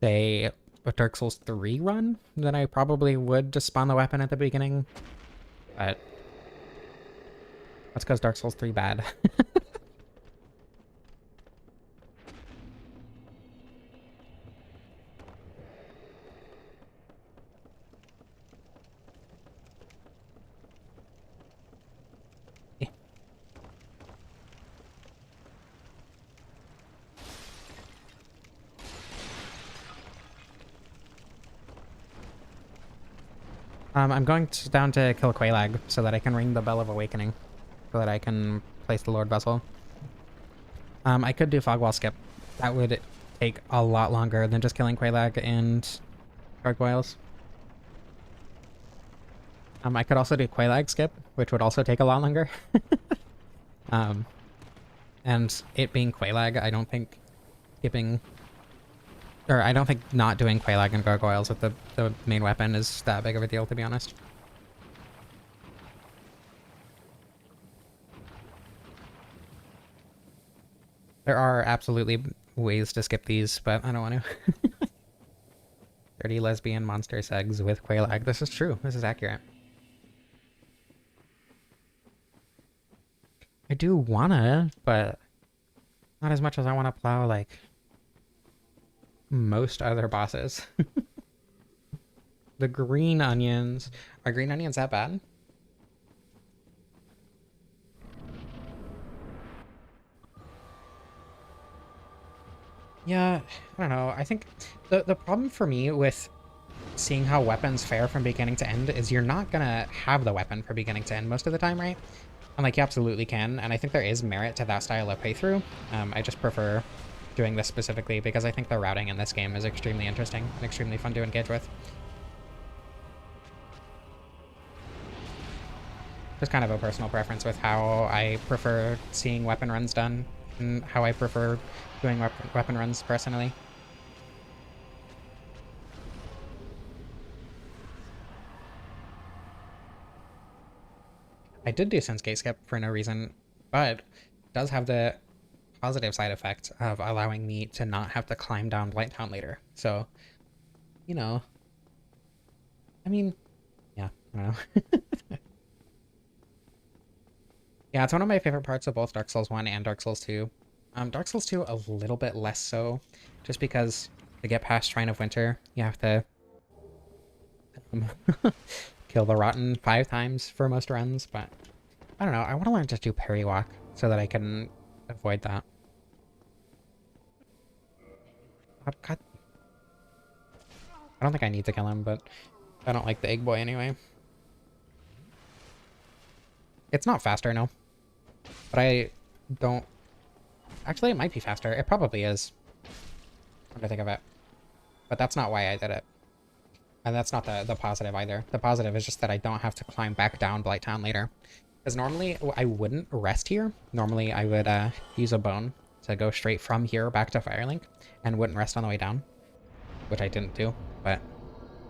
say, a Dark Souls 3 run, then I probably would just spawn the weapon at the beginning. But that's because Dark Souls 3 bad. I'm going down to kill Quelaag so that I can ring the Bell of Awakening, so that I can place the Lord Vessel. I could do Fogwall skip. That would take a lot longer than just killing Quelaag and gargoyles. I could also do Quelaag skip, which would also take a lot longer. And it being Quelaag, I don't think skipping... Or I don't think not doing Quelaag and gargoyles with the main weapon is that big of a deal, to be honest. There are absolutely ways to skip these, but I don't want to. 30 lesbian monster segs with Quelaag. This is true. This is accurate. I do wanna, but not as much as I want to plow, like, most other bosses. The green onions. Are green onions that bad? Yeah, I don't know. I think the problem for me with seeing how weapons fare from beginning to end is you're not gonna have the weapon from beginning to end most of the time, right? And like, you absolutely can, and I think there is merit to that style of playthrough. I just prefer doing this specifically because I think the routing in this game is extremely interesting and extremely fun to engage with. Just kind of a personal preference with how I prefer seeing weapon runs done and how I prefer doing weapon runs personally. I did do Sensuke Skip for no reason, but it does have the positive side effect of allowing me to not have to climb down Blighttown later. So, you know, I mean, yeah, I don't know. Yeah, it's one of my favorite parts of both Dark Souls 1 and Dark Souls 2. Dark Souls 2 a little bit less so, just because to get past Shrine of Winter, you have to um, kill the Rotten 5 times for most runs, but I don't know, I want to learn to do parry walk so that I can avoid that. God, I don't think I need to kill him, but I don't like the egg boy anyway. It's not faster, no. But I don't... Actually, it might be faster. It probably is. What do I think of it? But that's not why I did it. And that's not the positive either. The positive is just that I don't have to climb back down Blighttown later. Because normally I wouldn't rest here. Normally I would use a bone to go straight from here back to Firelink and wouldn't rest on the way down. Which I didn't do. But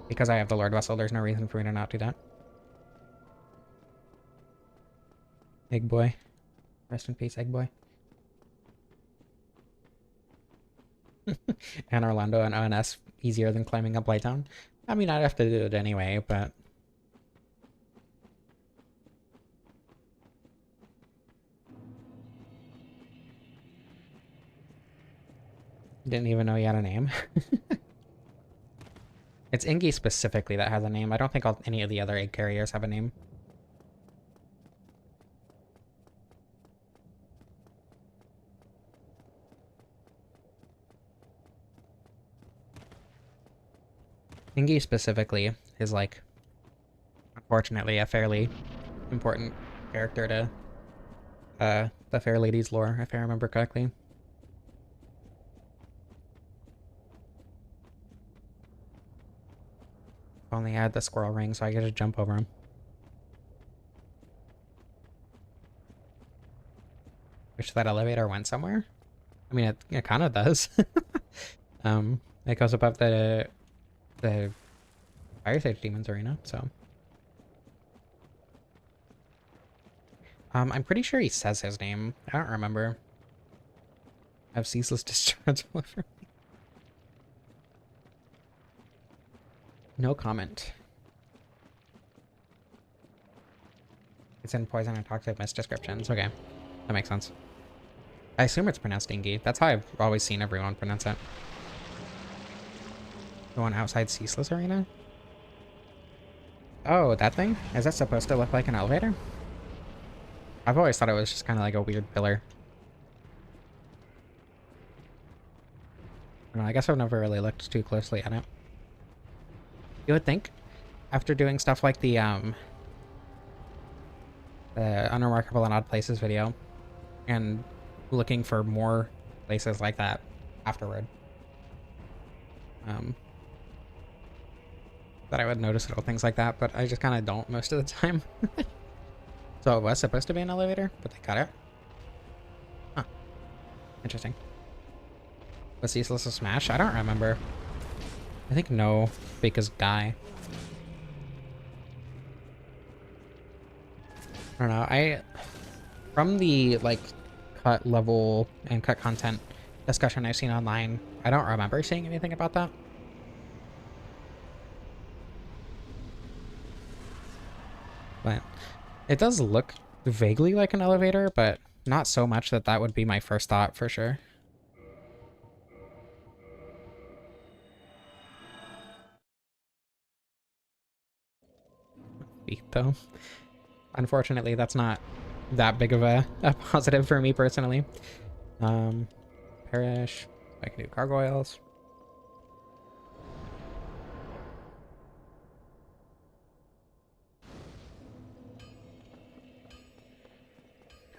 because I have the Lord Vessel, there's no reason for me to not do that. Egg boy. Rest in peace, egg boy. And Orlando and ONS easier than climbing up Blighttown. I mean, I'd have to do it anyway, but... Didn't even know he had a name. It's Ingi specifically that has a name. I don't think any of the other egg carriers have a name. Ingi specifically is, like, unfortunately, a fairly important character to the Fair Lady's lore, if I remember correctly. If only I had the squirrel ring so I could just jump over him. Wish that elevator went somewhere. I mean, it kind of does. It goes above the Fire Sage Demons Arena, so... I'm pretty sure he says his name. I don't remember. I have ceaseless discharge all over me. No comment. It's in poison and toxic misdescriptions. Okay, that makes sense. I assume it's pronounced Ingi. That's how I've always seen everyone pronounce it. The one outside Ceaseless Arena? Oh, that thing? Is that supposed to look like an elevator? I've always thought it was just kind of like a weird pillar. I don't know, I guess I've never really looked too closely at it. You would think, after doing stuff like the Unremarkable and Odd Places video, and looking for more places like that afterward, that I would notice little things like that, but I just kind of don't most of the time. So it was supposed to be an elevator, but they cut it. Huh. Interesting. Was Ceaseless a smash? I don't remember. I think no, because Guy. I don't know. From the, like, cut level and cut content discussion I've seen online, I don't remember seeing anything about that. But it does look vaguely like an elevator, but not so much that that would be my first thought for sure. Feet, though. Unfortunately, that's not that big of a positive for me personally. Perish. I can do gargoyles.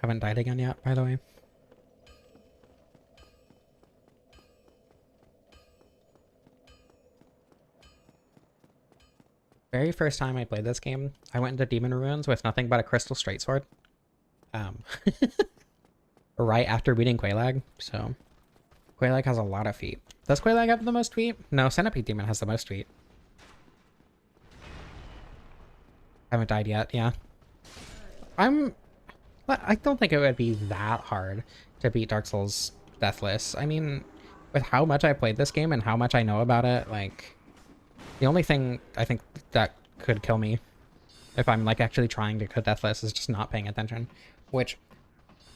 Haven't died again yet, by the way. Very first time I played this game, I went into Demon Ruins with nothing but a crystal straight sword. Right after beating Quelaag, so Quelaag has a lot of feet. Does Quelaag have the most feet? No, Centipede Demon has the most feet. Haven't died yet, yeah. I don't think it would be that hard to beat Dark Souls Deathless. I mean, with how much I played this game and how much I know about it, like, the only thing I think that could kill me if I'm like actually trying to go Deathless is just not paying attention, which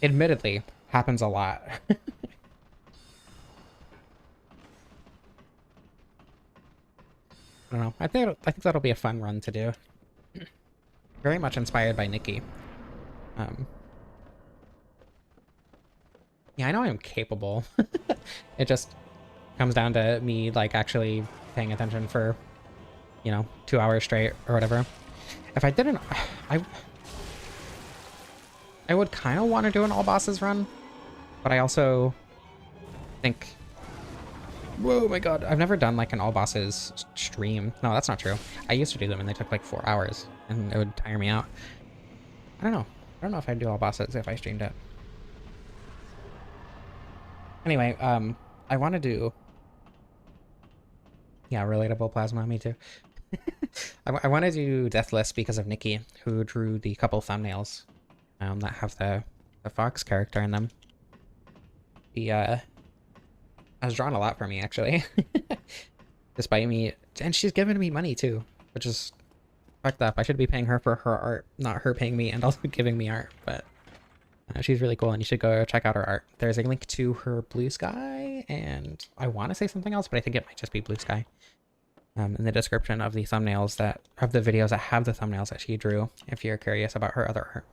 admittedly happens a lot. I don't know. I think that'll be a fun run to do. Very much inspired by Nikki. Yeah, I know I'm capable. It just comes down to me like actually paying attention for, you know, 2 hours straight or whatever. If I didn't, I would kind of want to do an all bosses run, but I also think, whoa, my god, I've never done like an all bosses stream. No, that's not true. I used to do them and they took like 4 hours and it would tire me out. I don't know. I don't know if I'd do all bosses if I streamed it. Anyway, I want to do, yeah, relatable plasma, me too. I want to do Deathless because of Nikki, who drew the couple thumbnails that have the fox character in them. He has drawn a lot for me, actually. Despite me, and she's given me money too, which is fucked up. I should be paying her for her art, not her paying me and also giving me art, but she's really cool and you should go check out her art. There's a link to her Blue Sky, and I want to say something else, but I think it might just be Blue Sky. In the description of the thumbnails of the videos that have the thumbnails that she drew, if you're curious about her other art.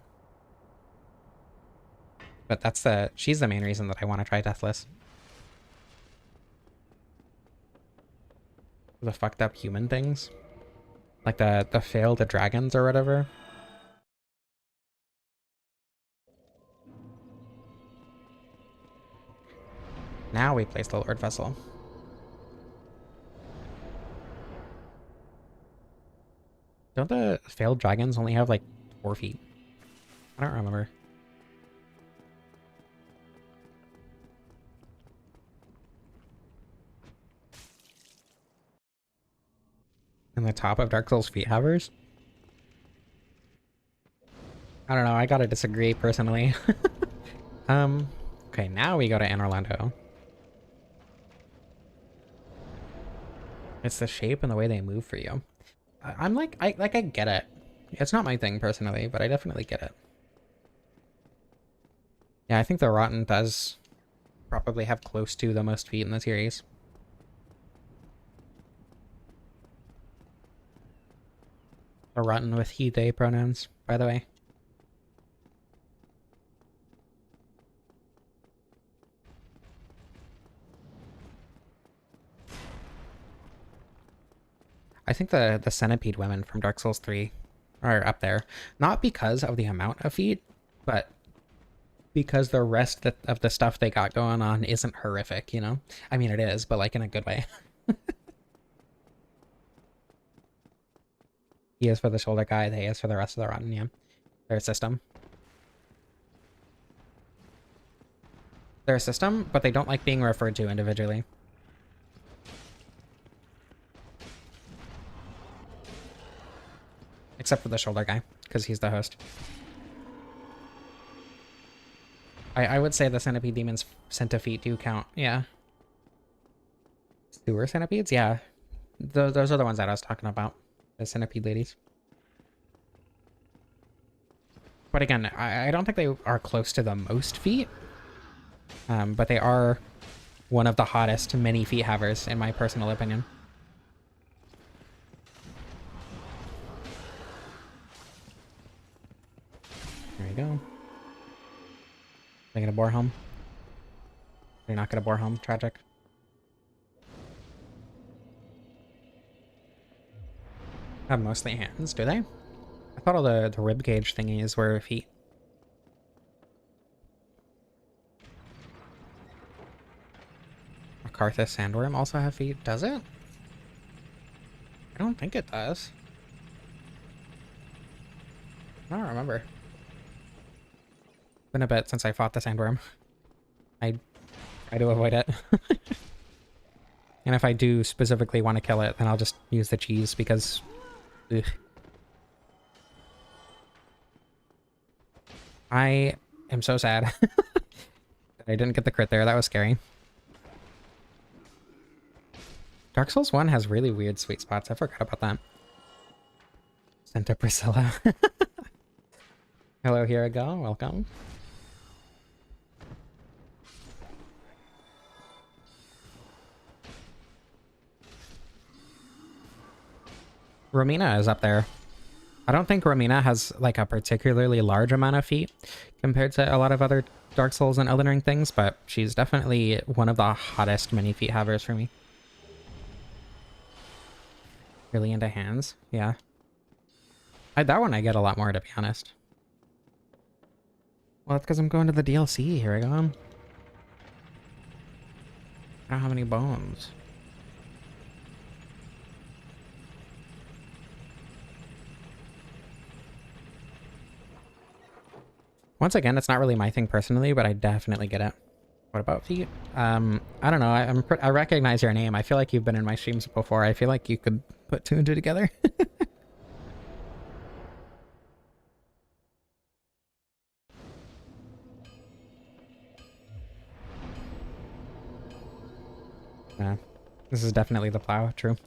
But she's the main reason that I want to try Deathless. The fucked up human things. Like the failed dragons or whatever. Now we place the Lord Vessel. Don't the failed dragons only have like 4 feet? I don't remember. And the top of Dark Souls feet havers? I don't know, I gotta disagree personally. Okay, now we go to Anne Orlando. It's the shape and the way they move for you. I'm like, I get it. It's not my thing personally, but I definitely get it. Yeah, I think the Rotten does probably have close to the most feet in the series. The Rotten with he, they pronouns, by the way. I think the Centipede women from Dark Souls 3 are up there. Not because of the amount of feet, but because the rest of the stuff they got going on isn't horrific, you know? I mean, it is, but like in a good way. He is for the shoulder guy, they is for the rest of the Rotten, yeah. Their system. Their system, but they don't like being referred to individually. Except for the shoulder guy, because he's the host. I would say the Centipede Demon's centipede do count, yeah. Sewer centipedes? Yeah. Those are the ones that I was talking about. The centipede ladies. But again, I don't think they are close to the most feet. But they are one of the hottest many feet havers, in my personal opinion. There you go. They gonna bore home? They're not gonna bore home. Tragic. Have mostly hands, do they? I thought all the rib cage thingies were feet. Karthus Sandworm also have feet? Does it? I don't think it does. I don't remember. Been a bit since I fought the Sandworm. I try to avoid it. And if I do specifically want to kill it, then I'll just use the cheese because... Ugh. I am so sad that I didn't get the crit there. That was scary. Dark Souls 1 has really weird sweet spots. I forgot about that. Santa Priscilla. Hello, here I go. Welcome. Romina is up there. I don't think Romina has like a particularly large amount of feet compared to a lot of other Dark Souls and Elden Ring things, but she's definitely one of the hottest mini feet havers for me. Really into hands, yeah. That one I get a lot more, to be honest. Well, that's because I'm going to the DLC. Here I go. I don't have any bones. Once again, it's not really my thing personally, but I definitely get it. What about feet? I don't know. I recognize your name. I feel like you've been in my streams before. I feel like you could put two and two together. Yeah, this is definitely the Plow. True.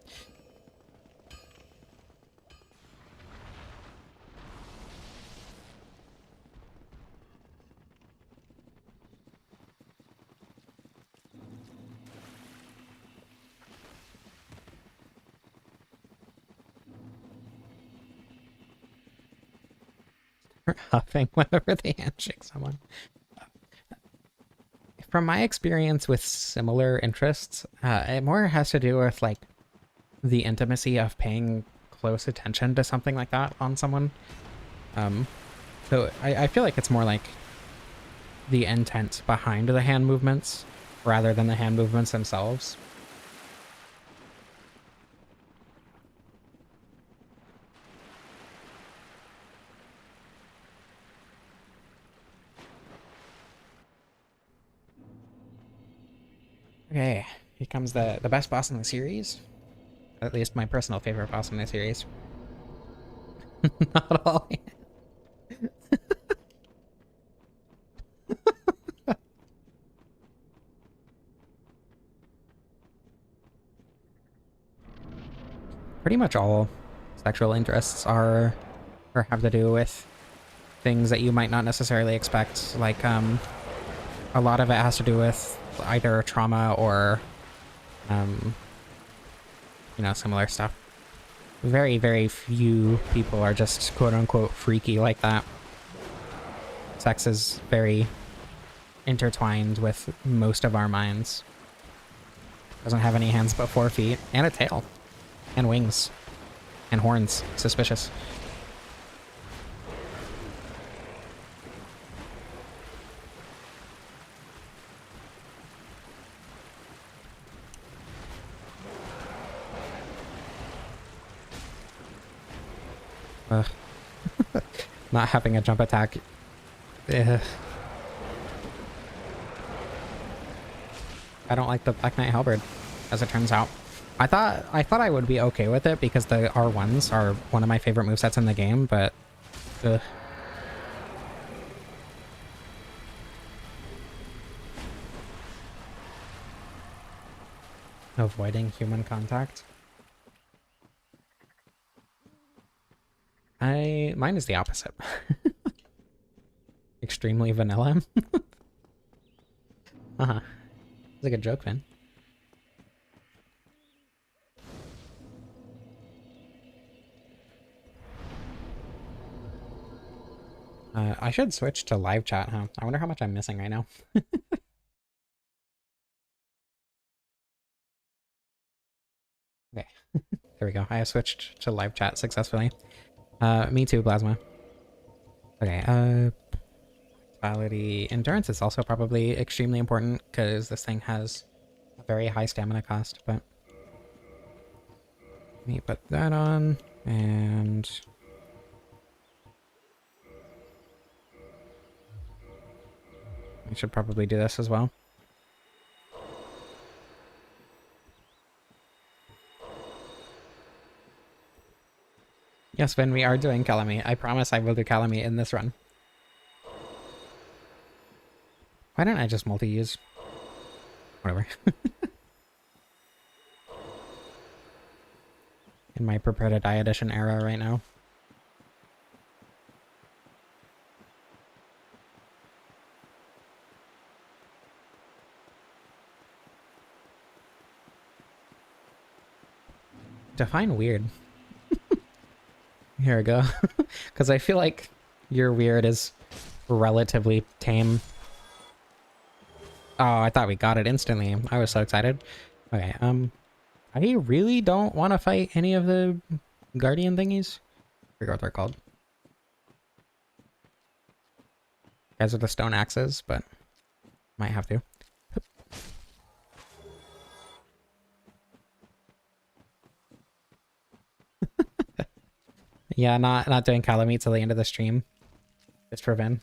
Huffing whenever they handshake someone. From my experience with similar interests, it more has to do with like the intimacy of paying close attention to something like that on someone. So I feel like it's more like the intent behind the hand movements rather than the hand movements themselves. Okay, here comes the best boss in the series. At least my personal favorite boss in the series. Not all. Pretty much all sexual interests are or have to do with things that you might not necessarily expect. Like, a lot of it has to do with either trauma or, you know, similar stuff. Very, very few people are just quote-unquote freaky like that. Sex is very intertwined with most of our minds. Doesn't have any hands but 4 feet, and a tail, and wings, and horns. Suspicious. Ugh. Not having a jump attack. Ugh. I don't like the Black Knight Halberd, as it turns out. I thought I would be okay with it because the R1s are one of my favorite movesets in the game, but ugh. Avoiding human contact. Mine is the opposite. Extremely vanilla. Uh-huh. It's a good joke, Finn. I should switch to live chat, huh? I wonder how much I'm missing right now. Okay. There we go. I have switched to live chat successfully. Me too, Plasma. Okay, vitality endurance is also probably extremely important because this thing has a very high stamina cost, but let me put that on, and I should probably do this as well. Yes, Vin, we are doing Calamy. I promise I will do Calamy in this run. Why don't I just multi-use? Whatever. In my prepare to die edition era right now. Define weird. Here we go. Because I feel like your weird is relatively tame. Oh, I thought we got it instantly. I was so excited. Okay, I really don't want to fight any of the guardian thingies. I forget what they're called. Guys with the stone axes, but might have to. Yeah, not doing Calamy till the end of the stream. Just for Vin.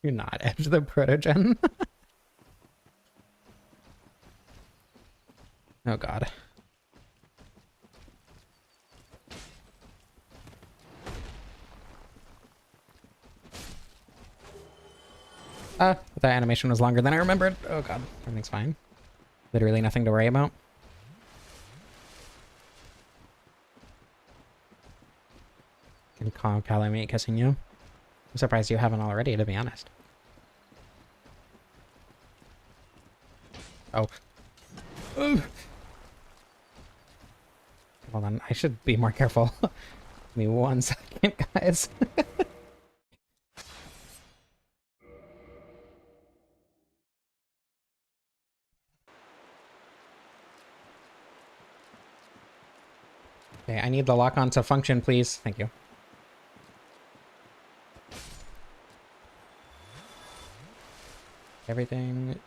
Do not edge the protogen. Oh god. The animation was longer than I remembered. Oh god, everything's fine. Literally nothing to worry about. Can call Calamy kissing you. I'm surprised you haven't already, to be honest. Oh. Ugh. Hold on, I should be more careful. Give me 1 second, guys. Okay, I need the lock-on to function, please. Thank you. Everything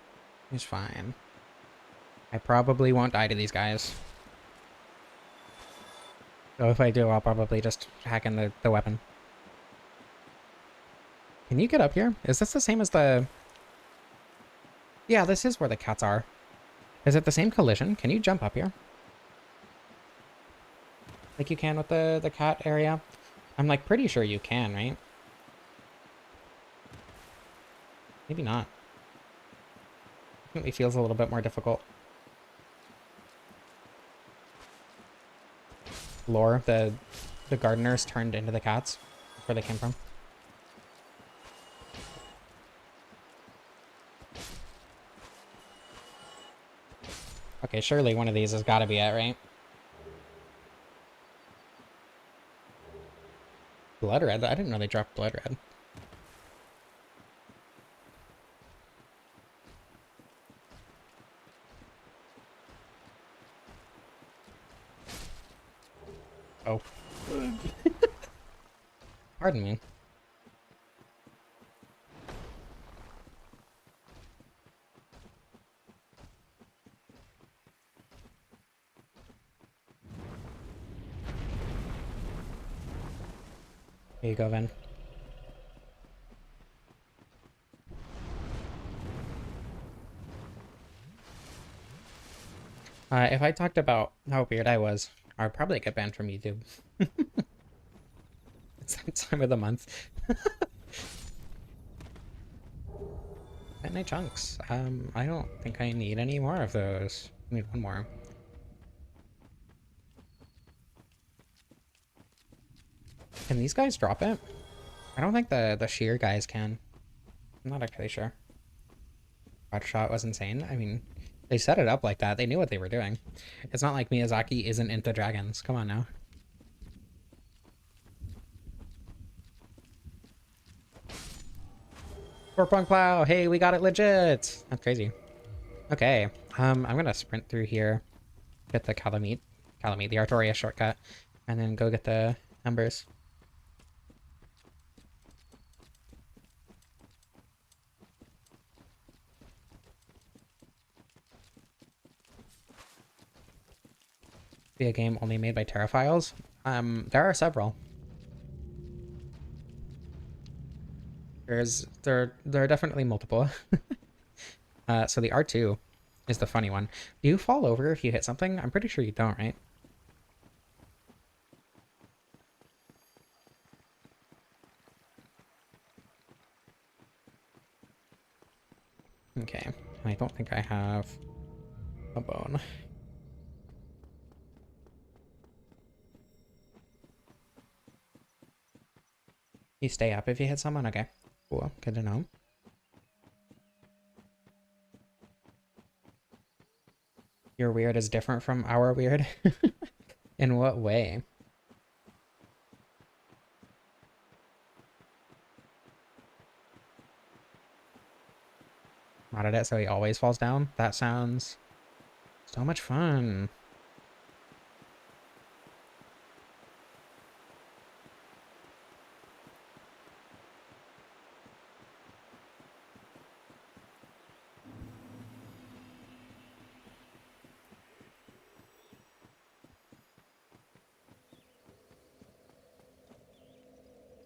is fine. I probably won't die to these guys. So if I do, I'll probably just hack in the weapon. Can you get up here? Is this the same as the... Yeah, this is where the cats are. Is it the same collision? Can you jump up here? Like you can with the cat area? I'm like pretty sure you can, right? Maybe not. It feels a little bit more difficult. Lore, the gardeners turned into the cats. That's where they came from. Okay, surely one of these has got to be it, right? Blood red? I didn't know they dropped blood red. Oh. Pardon me. Here you go, Vin. If I talked about how weird I was, I'd probably get banned from YouTube. It's that time of the month. Midnight chunks. I don't think I need any more of those. I need one more. Can these guys drop it? I don't think the shear guys can. I'm not actually sure. Watch shot was insane. I mean, they set it up like that. They knew what they were doing. It's not like Miyazaki isn't into dragons. Come on now. Pronged Plow! Hey, we got it legit! That's crazy. Okay. I'm gonna sprint through here. Get the Calamite, the Artoria shortcut. And then go get the numbers. be a game only made by Terraphiles? There are several. There are definitely multiple. So the R2 is the funny one. Do you fall over if you hit something? I'm pretty sure you don't, right? Okay. I don't think I have a bone. You stay up if you hit someone? Okay. Cool. Good to know. Your weird is different from our weird? In what way? Modded it so he always falls down? That sounds so much fun.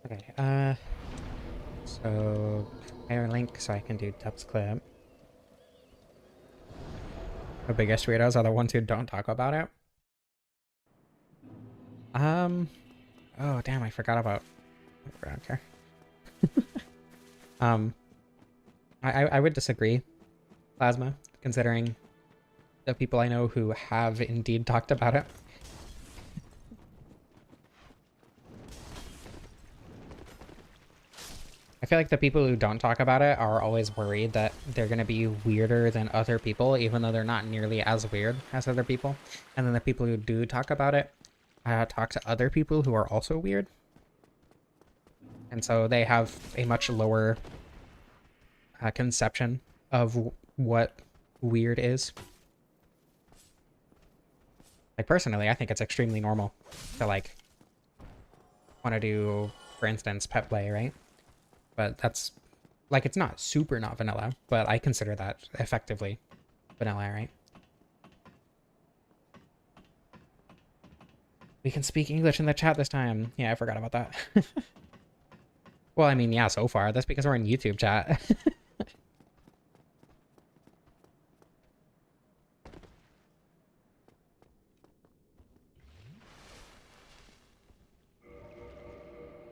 Okay, so higher link so I can do depth clip. The biggest weirdos are the ones who don't talk about it. Oh damn, I forgot about. I don't care. um, I would disagree, Plasma, considering the people I know who have indeed talked about it. I feel like the people who don't talk about it are always worried that they're going to be weirder than other people, even though they're not nearly as weird as other people. And then the people who do talk about it talk to other people who are also weird. And so they have a much lower conception of what weird is. Like, personally, I think it's extremely normal to, like, want to do, for instance, pet play, right? But that's, like, it's not super not vanilla, but I consider that effectively vanilla, right? We can speak English in the chat this time. Yeah, I forgot about that. Well, I mean, yeah, so far. That's because we're in YouTube chat.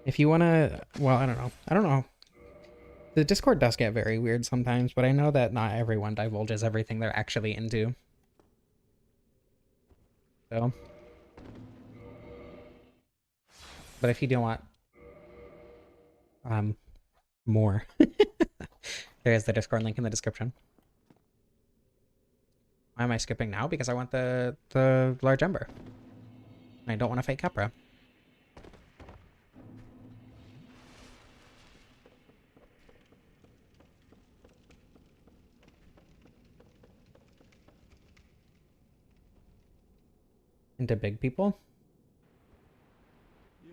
If you want to, well, I don't know. I don't know. The Discord does get very weird sometimes, but I know that not everyone divulges everything they're actually into. So, but if you do want more, there is the Discord link in the description. Why am I skipping now? Because I want the large ember. I don't want a fake Capra. Into big people?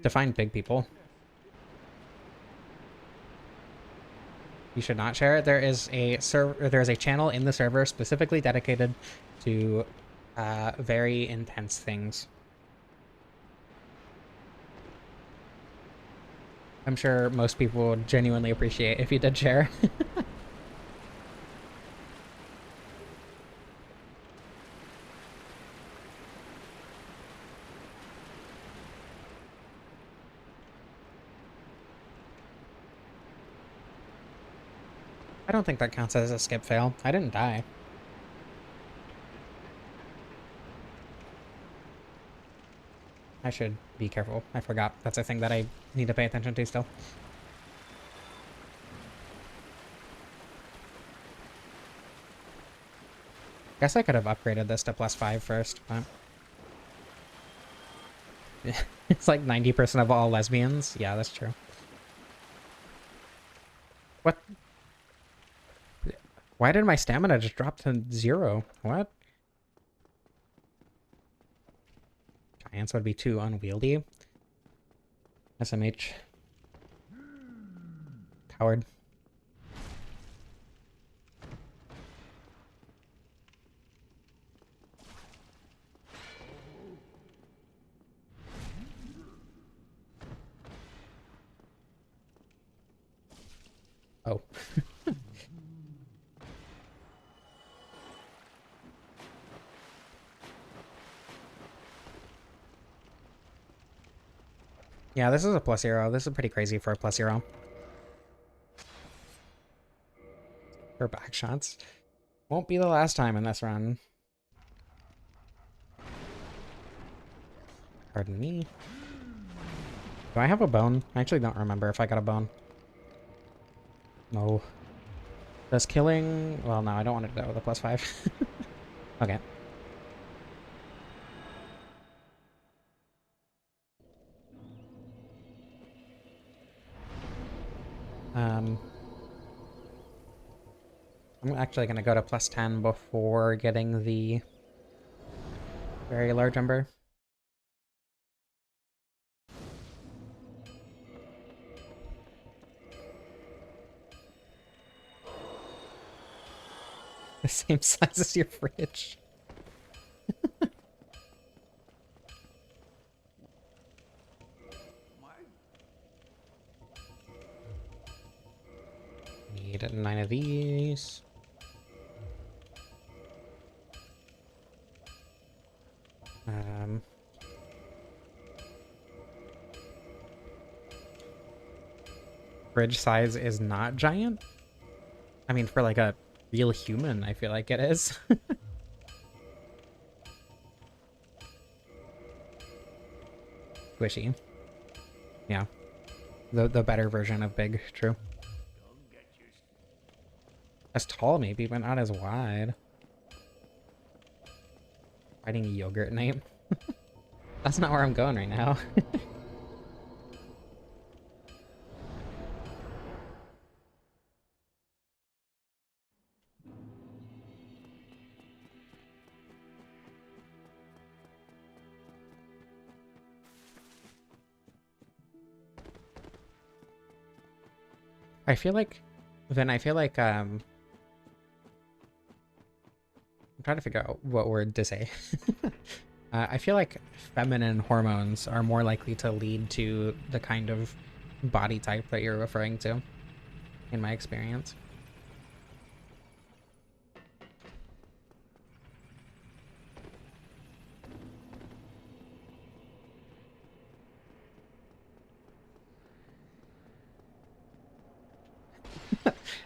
Define big people. You should not share it. There is a server. There is a channel in the server specifically dedicated to very intense things. I'm sure most people would genuinely appreciate if you did share. I don't think that counts as a skip fail. I didn't die. I should be careful. I forgot. That's a thing that I need to pay attention to still. Guess I could have upgraded this to +5 first, but... It's like 90% of all lesbians. Yeah, that's true. What? Why did my stamina just drop to 0? What? Giants would be too unwieldy. SMH. Coward. Oh. Yeah, this is a +0. This is pretty crazy for a +0. For back shots. Won't be the last time in this run. Pardon me. Do I have a bone? I actually don't remember if I got a bone. No. Does killing... Well, no, I don't want to go with a +5. Okay. I'm actually going to go to +10 before getting the very large number. The same size as your fridge. Need 9 of these. Fridge size is not giant. I mean, for like a real human, I feel like it is. Squishy. Yeah. The better version of big, true. As tall maybe, but not as wide. Fighting a yogurt name. That's not where I'm going right now. I feel like I'm trying to figure out what word to say. I feel like feminine hormones are more likely to lead to the kind of body type that you're referring to, in my experience.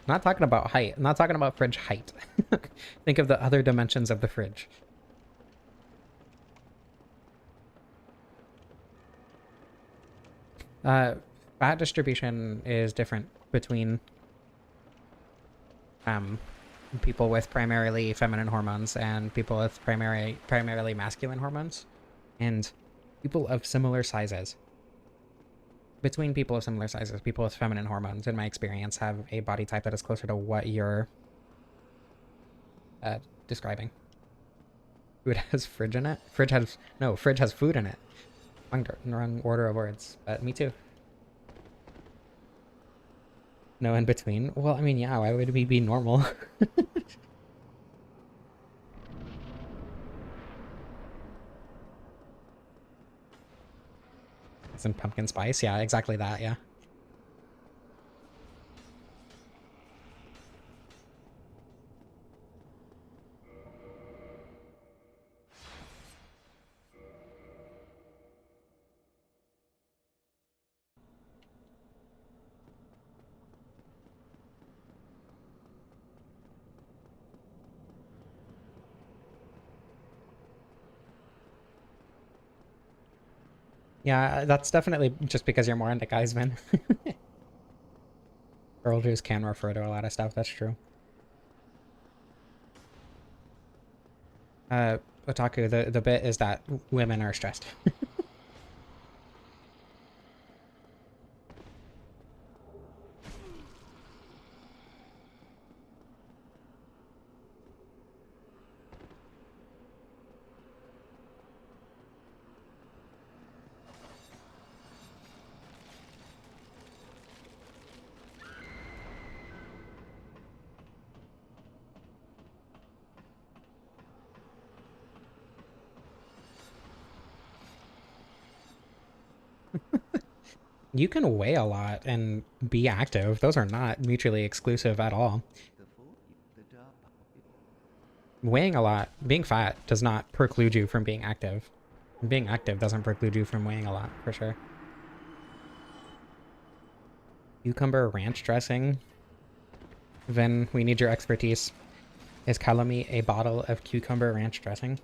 Not talking about height. I'm not talking about fridge height. Think of the other dimensions of the fridge. Fat distribution is different between people with primarily feminine hormones and people with primarily masculine hormones, and people of similar sizes. Between people of similar sizes, people with feminine hormones, in my experience, have a body type that is closer to what you're describing. Food has fridge in it? Fridge has food in it. Wrong order of words, but me too. No in between? Well, I mean, yeah, why would we be normal? Some pumpkin spice? Yeah, exactly that, yeah. Yeah, that's definitely just because you're more into guys, man. Girl Jews can refer to a lot of stuff, that's true. Otaku, the bit is that women are stressed. You can weigh a lot and be active. Those are not mutually exclusive at all. Weighing a lot, being fat does not preclude you from being active. Being active doesn't preclude you from weighing a lot, for sure. Cucumber ranch dressing. Then we need your expertise. Is Calamy a bottle of cucumber ranch dressing?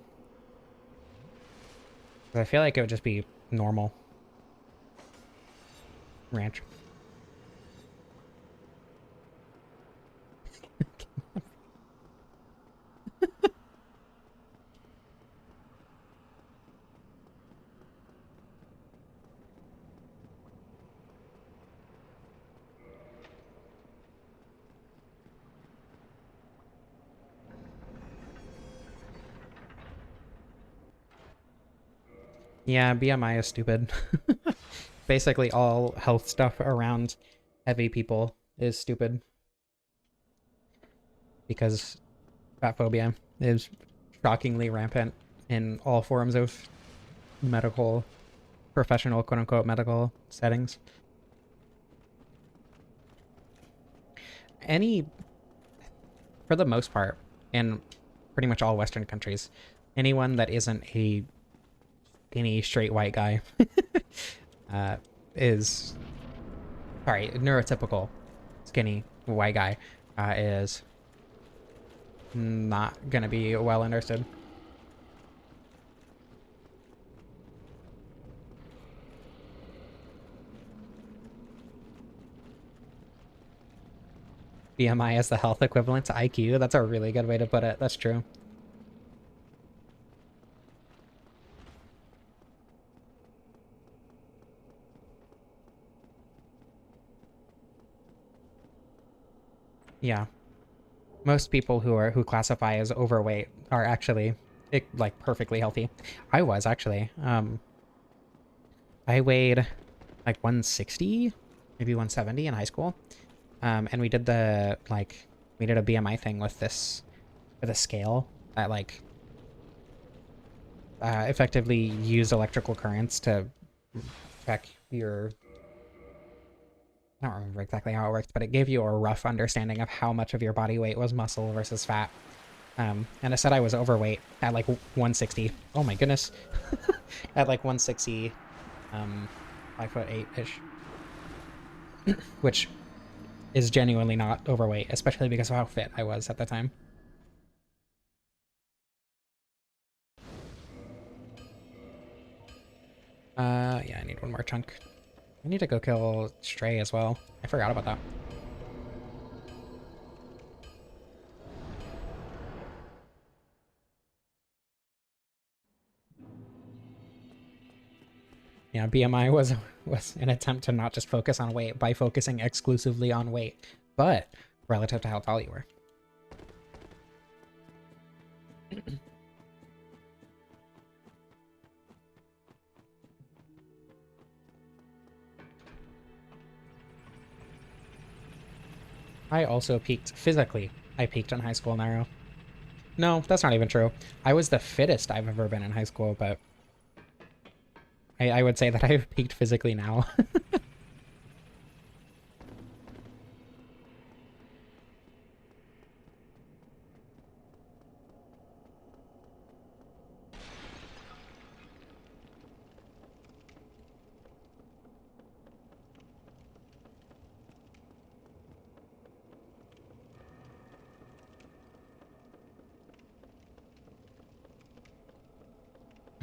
I feel like it would just be normal ranch. Yeah, BMI is stupid. Basically all health stuff around heavy people is stupid. Because fat phobia is shockingly rampant in all forms of medical, professional, quote unquote, medical settings. Any, for the most part, in pretty much all Western countries, anyone that isn't a skinny, straight white guy uh, is, sorry, neurotypical skinny white guy is not going to be well understood. BMI is the health equivalent to IQ. That's a really good way to put it. That's true. Yeah. Most people who classify as overweight are actually like perfectly healthy. I was actually. I weighed like 160, maybe 170 in high school. And we did we did a BMI thing with with a scale that effectively used electrical currents to check your, I don't remember exactly how it worked, but it gave you a rough understanding of how much of your body weight was muscle versus fat. And it said I was overweight at like 160. Oh my goodness. At like 160, 5'8"-ish. Which is genuinely not overweight, especially because of how fit I was at the time. Yeah, I need one more chunk. I need to go kill Stray as well. I forgot about that. Yeah, BMI was an attempt to not just focus on weight by focusing exclusively on weight, but relative to how tall you were. I also peaked physically. I peaked in high school, Nairo. No, that's not even true. I was the fittest I've ever been in high school, but I would say that I've peaked physically now.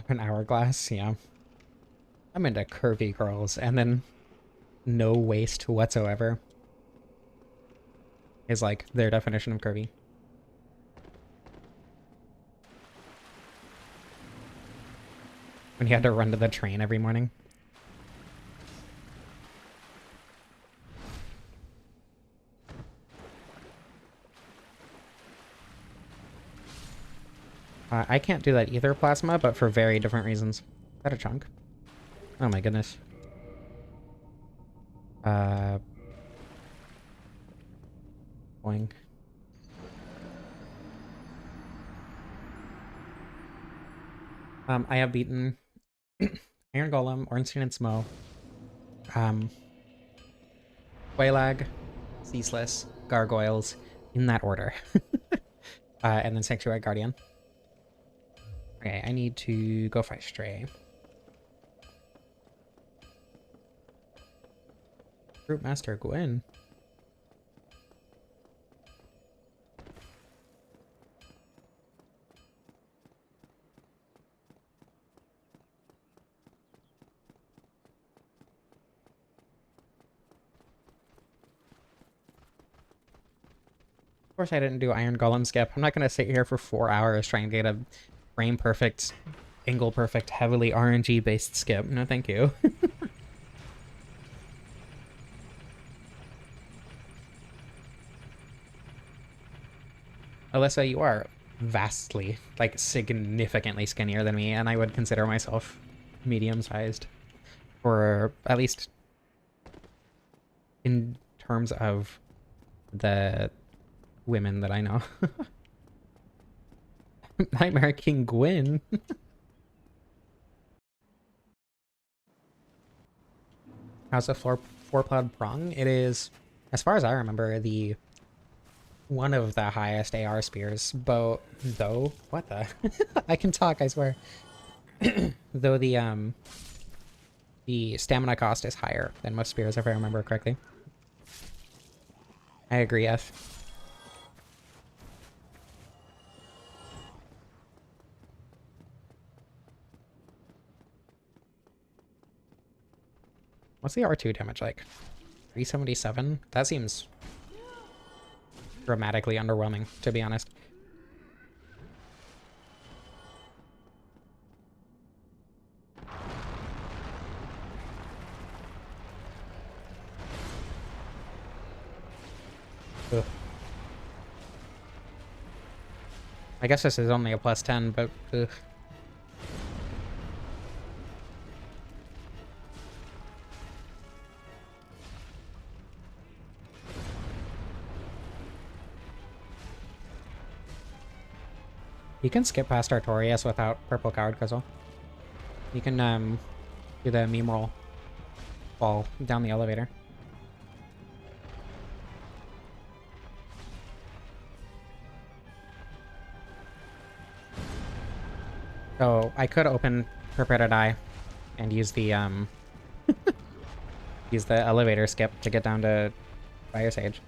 An hourglass, yeah. I'm into curvy girls, and then no waist whatsoever is like their definition of curvy. When you had to run to the train every morning. I can't do that either, Plasma, but for very different reasons. Is that a chunk? Oh my goodness. Uh... Boing. I have beaten Iron Golem, Ornstein and Smo, Quailag, Ceaseless, Gargoyles, in that order. And then Sanctuary Guardian. Okay, I need to go fight Stray. Group Master Gwen. Of course I didn't do Iron Golem skip. I'm not going to sit here for 4 hours trying to get a frame perfect, angle perfect, heavily RNG based skip. No, thank you. Alyssa, you are vastly, like significantly skinnier than me, and I would consider myself medium-sized. Or at least in terms of the women that I know. Nightmare King Gwyn. How's a four-plowed prong? It is, as far as I remember, the one of the highest AR spears. Though what the? I can talk, I swear. Though the stamina cost is higher than most spears, if I remember correctly. I agree, F. What's the R2 damage like? 377? That seems dramatically underwhelming, to be honest. Ugh. I guess this is only a +10, but ugh. You can skip past Artorias without purple coward Guzzle. You can do the meme roll fall down the elevator. So I could open Prepare to Die and use the use the elevator skip to get down to Fire Sage.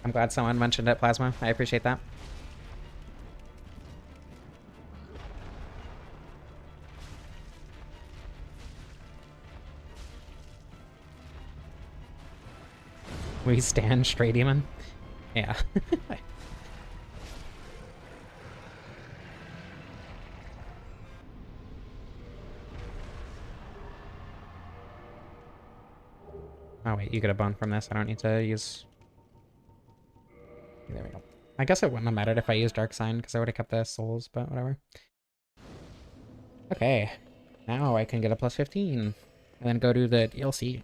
I'm glad someone mentioned it, Plasma. I appreciate that. We stand Stray Demon? Yeah. Oh wait, you get a bone from this. I don't need to use... There we go. I guess it wouldn't have mattered if I used Dark Sign, because I would have kept the souls, but whatever. Okay. Now I can get a +15. And then go to the DLC.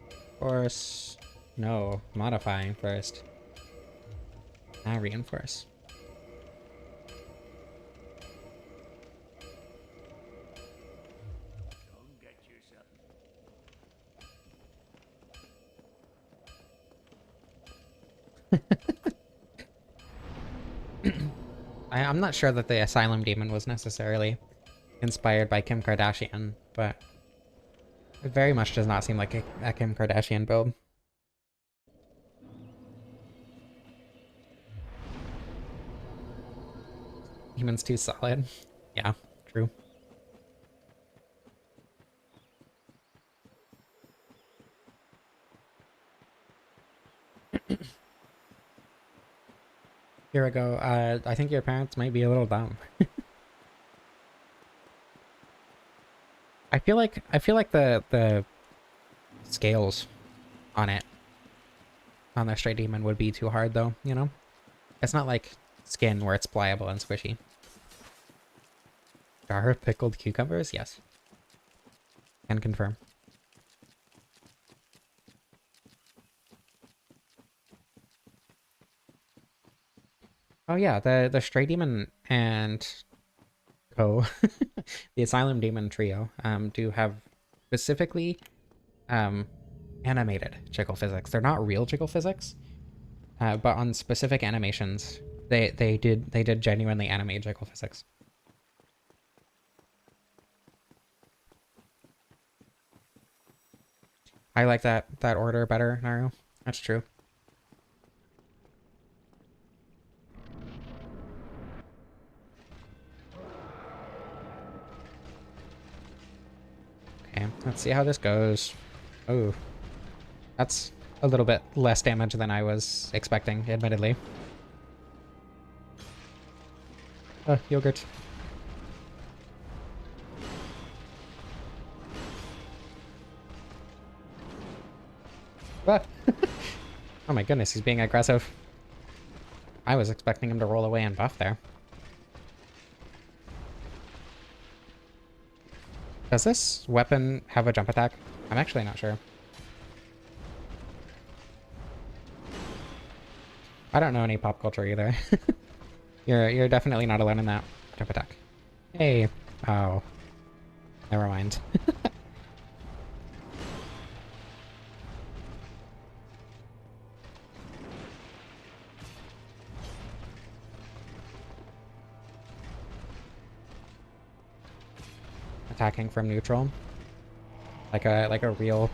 Of course... No. Modifying first. Now reinforce. I'm not sure that the Asylum Demon was necessarily inspired by Kim Kardashian, but it very much does not seem like a Kim Kardashian build. Demon's too solid. Yeah, true. Here we go. I think your parents might be a little dumb. I feel like the scales on it on the Stray Demon would be too hard though, you know? It's not like skin where it's pliable and squishy. Jar of pickled cucumbers? Yes. Can confirm. Oh yeah, the Stray Demon and Co, the Asylum Demon trio, do have specifically um animated jiggle physics. They're not real jiggle physics, but on specific animations, they did genuinely animate jiggle physics. I like that order better, Naru. That's true. Okay, let's see how this goes. Oh, that's a little bit less damage than I was expecting, admittedly. Yogurt. Ah. Oh my goodness, he's being aggressive. I was expecting him to roll away and buff there. Does this weapon have a jump attack? I'm actually not sure. I don't know any pop culture either. You're definitely not alone in that. Jump attack. Hey. Oh. Never mind. Attacking from neutral. Like a real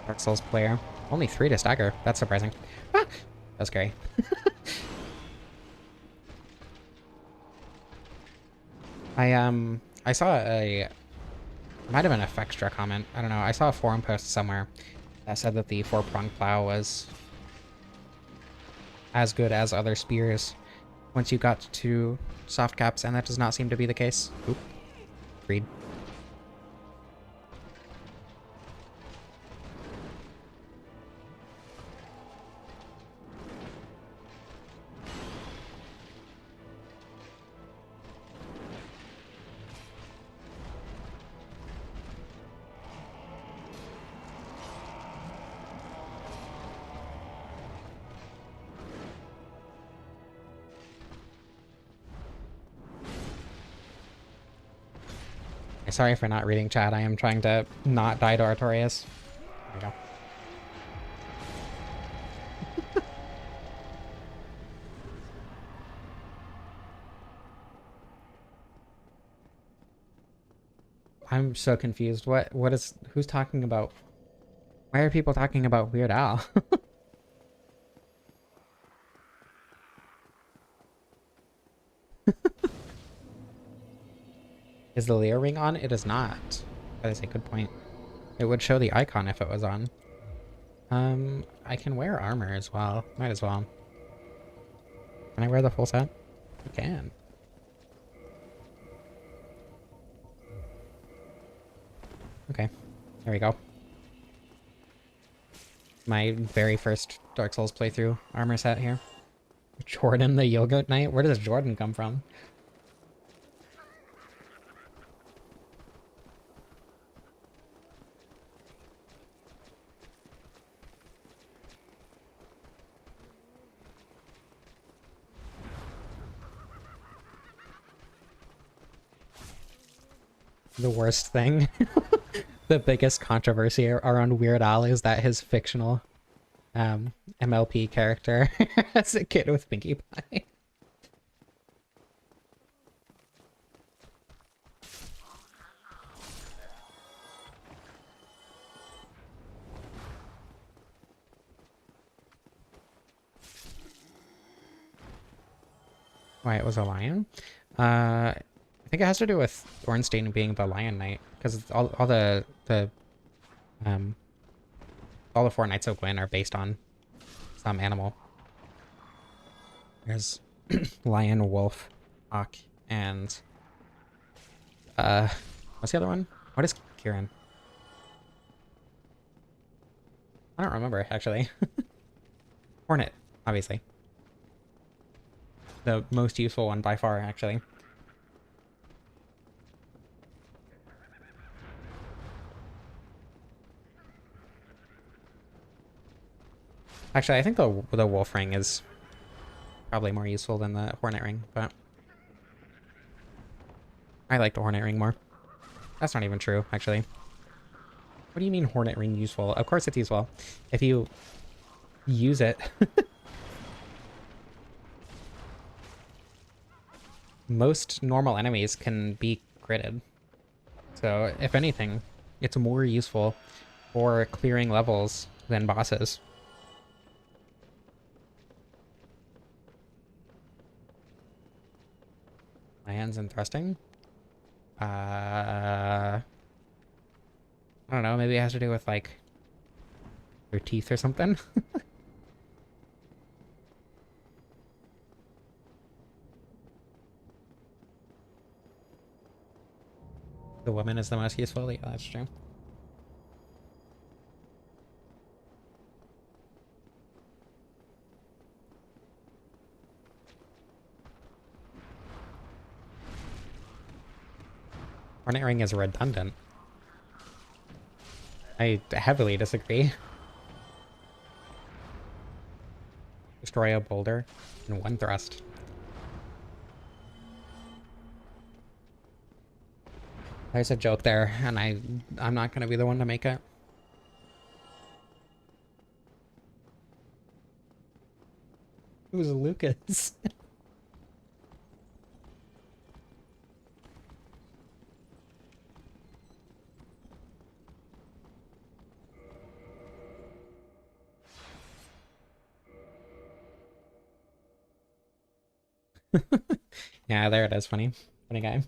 Dark Souls player. Only 3 to stagger. That's surprising. Ah! That's scary. I saw it might have been a Fextra comment. I don't know. I saw a forum post somewhere that said that the 4-pronged plow was as good as other spears once you got to soft caps, and that does not seem to be the case. Oop. Read. Sorry for not reading chat. I am trying to not die to Artorias. There we go. I'm so confused. Who's talking about? Why are people talking about Weird Al? Is the Leo ring on? It is not. That is a good point. It would show the icon if it was on. I can wear armor as well. Might as well. Can I wear the full set? I can. Okay. There we go. My very first Dark Souls playthrough armor set here. Jordan the Yoga Knight? Where does Jordan come from? The worst thing. The biggest controversy around Weird Al is that his fictional MLP character as a kid with Pinkie Pie. Why it was a lion? I think it has to do with Ornstein being the Lion Knight, because um all the 4 Knights of Gwyn are based on some animal. There's lion, wolf, hawk, and what's the other one? What is Kieran? I don't remember actually. Hornet, obviously. The most useful one by far, actually. Actually, I think the wolf ring is Probably more useful than the Hornet Ring, but I like the Hornet Ring more. That's not even true, actually. What do you mean Hornet Ring useful? Of course it's useful. If you use it. Most normal enemies can be critted. So, if anything, it's more useful for clearing levels than bosses. Lands and thrusting? I don't know, maybe it has to do with, like, your teeth or something? The woman is the most useful? Yeah, that's true. Hornet Ring is redundant. I heavily disagree. Destroy a boulder in one thrust. There's a joke there, and I'm not gonna be the one to make it. Who's Lucas? Yeah, there it is. Funny guy.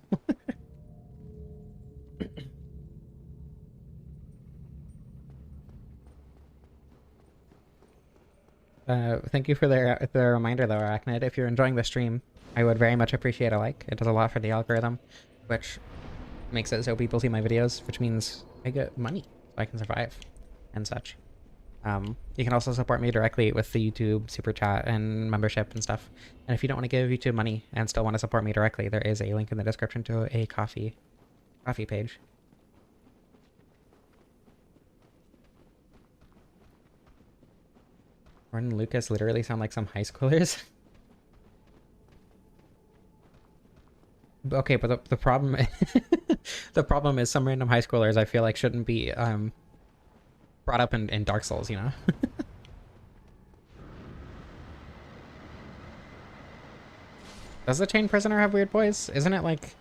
Thank you for the reminder though, Arachnid. If you're enjoying the stream, I would very much appreciate a like. It does a lot for the algorithm, which makes it so people see my videos, which means I get money so I can survive and such. You can also support me directly with the YouTube super chat and membership and stuff. And if you don't want to give YouTube money and still want to support me directly, there is a link in the description to a coffee page. Gordon and Lucas literally sound like some high schoolers. Okay, but the problem the problem is some random high schoolers I feel like shouldn't be brought up in Dark Souls, you know? Does the Chain Prisoner have weird poise? Isn't it like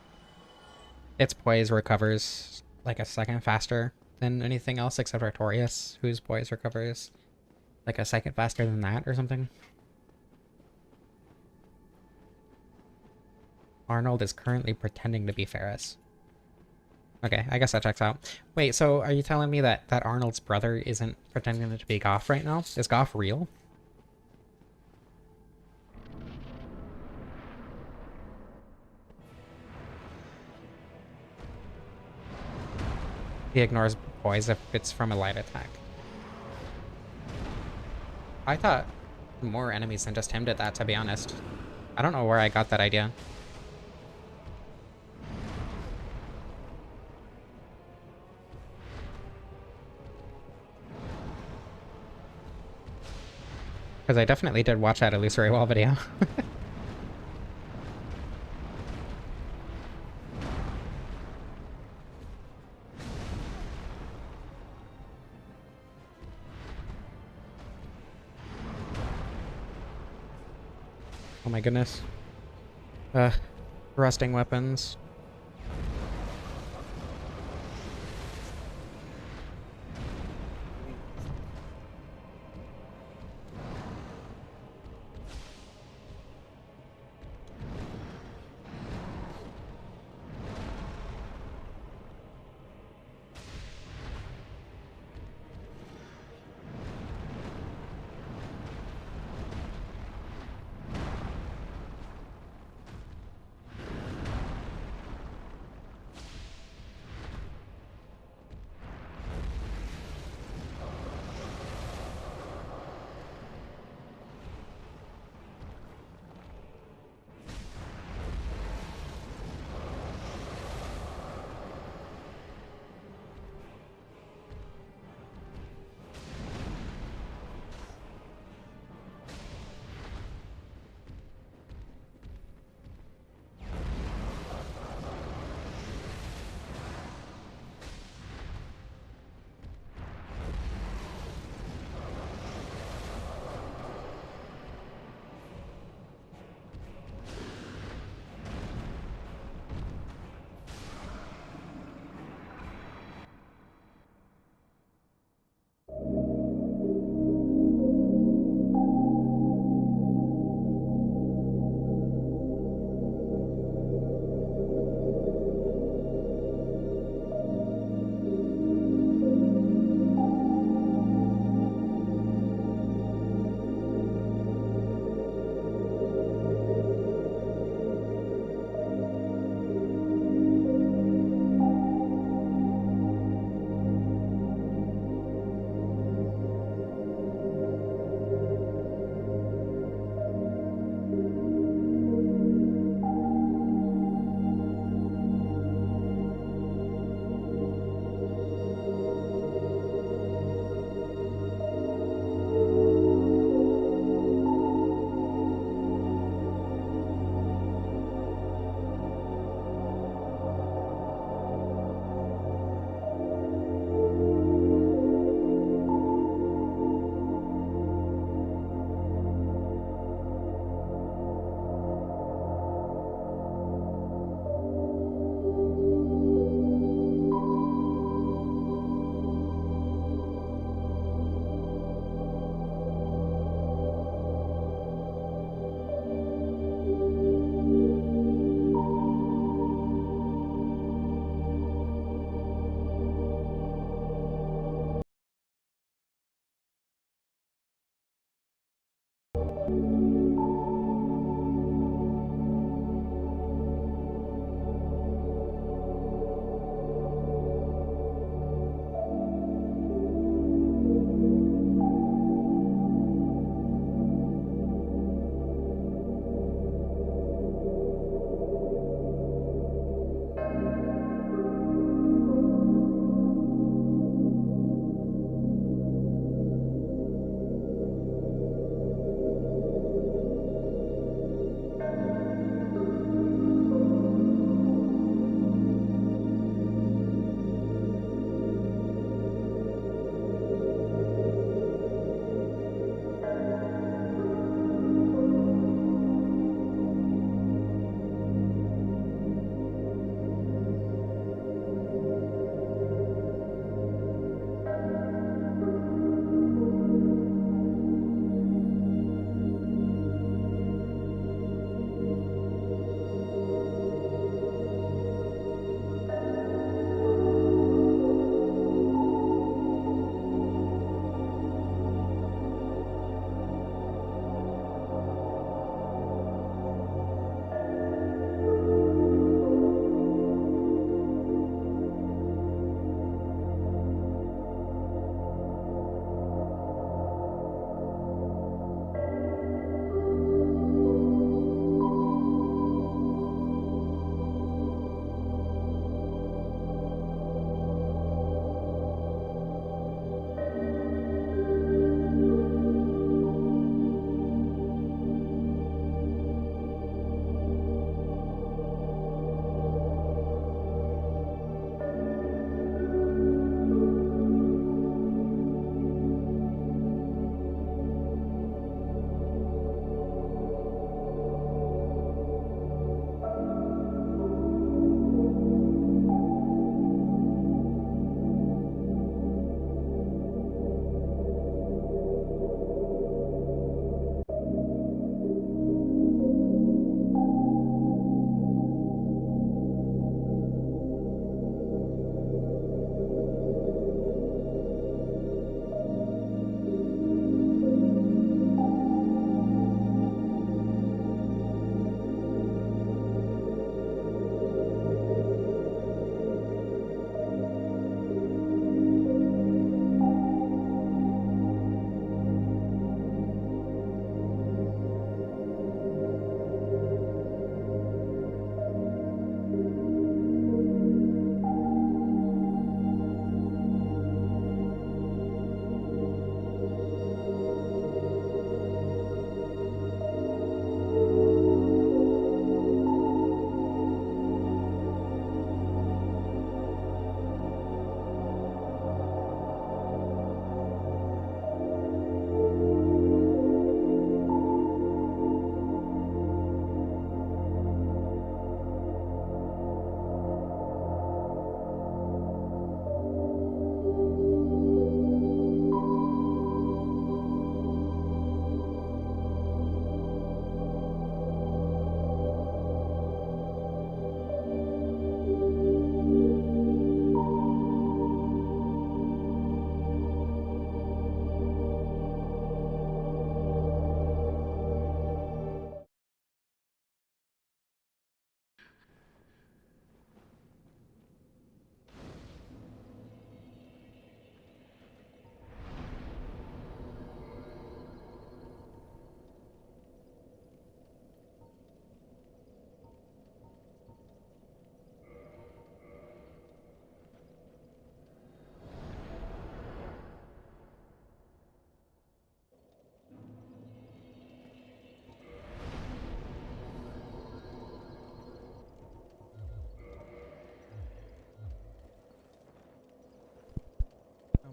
its poise recovers like a second faster than anything else except Artorias, whose poise recovers like a second faster than that or something? Arnold is currently pretending to be Ferris. Okay, I guess that checks out. Wait, so are you telling me that Arnold's brother isn't pretending to be Goff right now? Is Goff real? He ignores poise if it's from a light attack. I thought more enemies than just him did that, to be honest. I don't know where I got that idea. Because I definitely did watch that illusory wall video. Oh my goodness. Rusting weapons.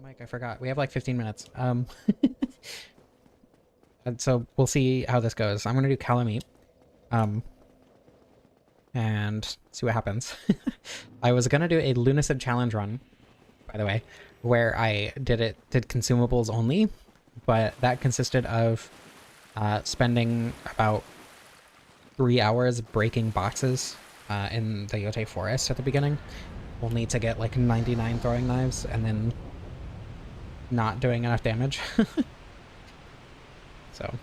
Mike, I forgot. We have like 15 minutes. And so we'll see how this goes. I'm gonna do Calamite. And see what happens. I was gonna do a Lunacid challenge run, by the way, where I did consumables only, but that consisted of spending about 3 hours breaking boxes in the Yote Forest at the beginning, only to get like 99 throwing knives and then not doing enough damage. So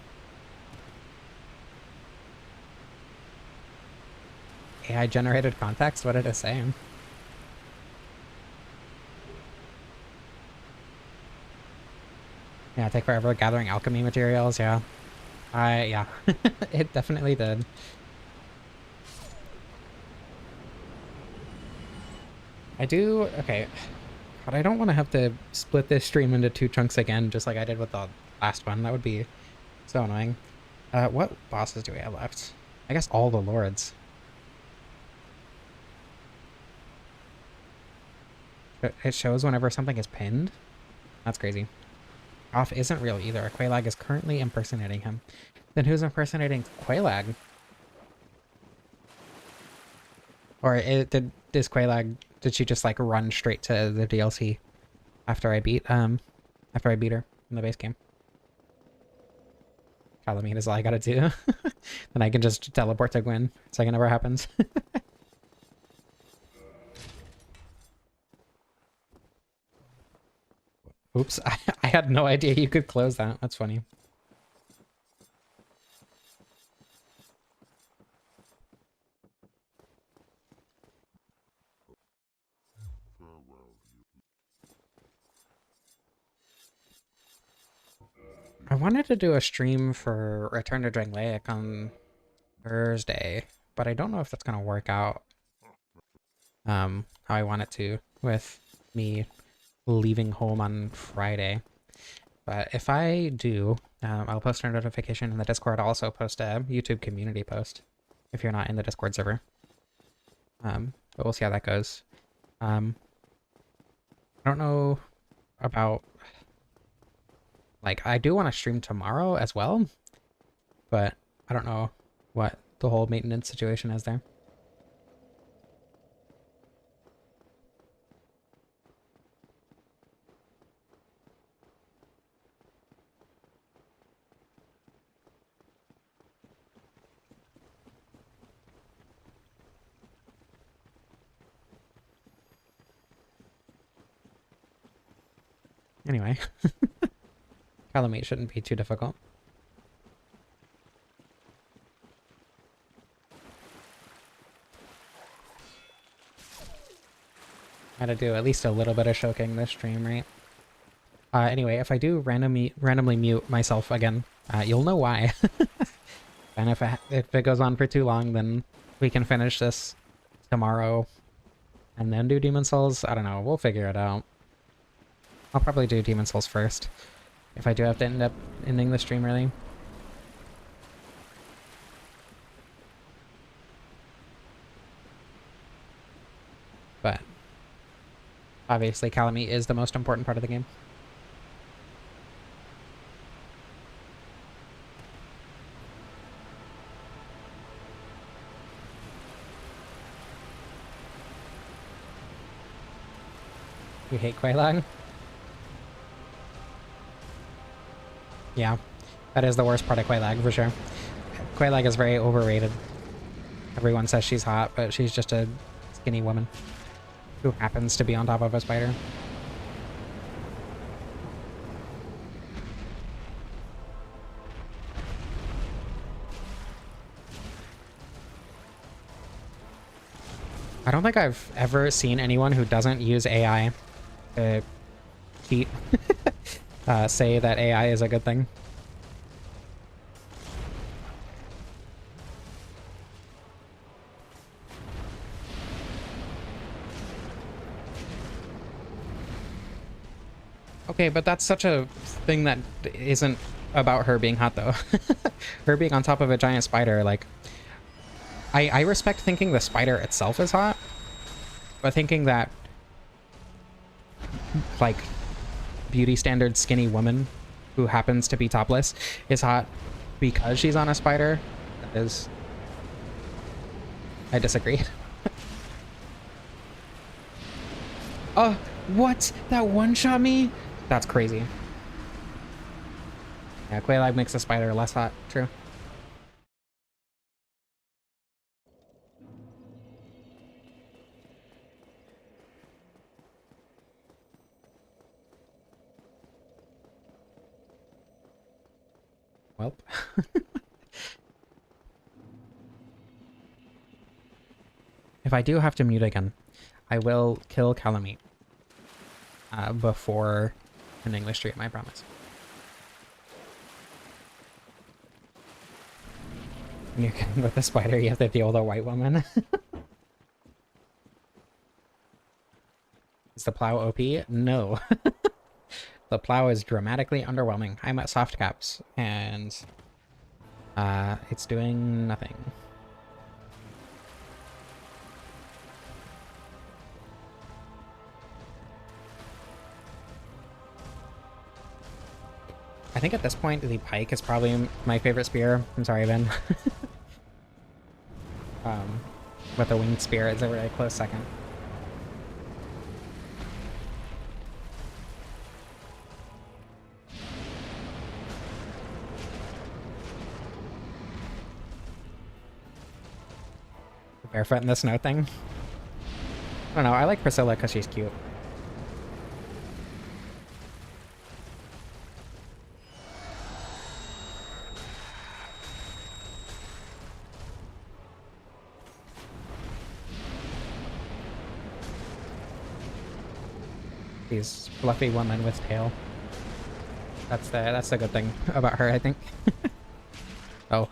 AI generated context? What did it say? Yeah, take forever gathering alchemy materials, yeah. Yeah. It definitely did. Okay. But I don't want to have to split this stream into 2 chunks again, just like I did with the last one. That would be so annoying. What bosses do we have left? I guess all the lords. It shows whenever something is pinned? That's crazy. Off isn't real either. Quailag is currently impersonating him. Then who's impersonating Quailag? Or did she just like run straight to the DLC after I beat her in the base game? Calamine is all I gotta do. Then I can just teleport to Gwyn. It's like it never happens. Oops, I had no idea you could close that. That's funny. I wanted to do a stream for Return to Drangleic on Thursday, but I don't know if that's gonna work out how I want it to, with me leaving home on Friday. But if I do, I'll post a notification in the Discord. I'll also post a YouTube community post if you're not in the Discord server. But we'll see how that goes. I don't know about... Like, I do want to stream tomorrow as well, but I don't know what the whole maintenance situation is there. Anyway, Calamite shouldn't be too difficult. Gotta do at least a little bit of choking this stream, right? Anyway, if I do randomly mute myself again, you'll know why. And if it goes on for too long, then we can finish this tomorrow and then do Demon Souls. I don't know. We'll figure it out. I'll probably do Demon Souls first, if I do have to end up ending the stream early. But obviously Calamite is the most important part of the game. You hate Quailag? Yeah, that is the worst part of Quailag, for sure. Quailag is very overrated. Everyone says she's hot, but she's just a skinny woman who happens to be on top of a spider. I don't think I've ever seen anyone who doesn't use AI to cheat say that AI is a good thing. Okay, but that's such a thing that isn't about her being hot, though. Her being on top of a giant spider, like... I respect thinking the spider itself is hot, but thinking that, like, beauty standard skinny woman who happens to be topless is hot because she's on a spider. That is... I disagree. Oh, what? That one-shot me? That's crazy. Yeah, Quelaag makes a spider less hot. True. Welp. If I do have to mute again, I will kill Calamite before an English stream, I promise. When you're getting with the spider, you have to deal with a white woman. Is the Plow OP? No. The Plow is dramatically underwhelming. I'm at soft caps, and it's doing nothing. I think at this point, the pike is probably my favorite spear. I'm sorry, Ben. But the winged spear is a very close second. Barefoot in the snow thing. I don't know, I like Priscilla because she's cute. These fluffy women with tail. That's the good thing about her, I think. Oh,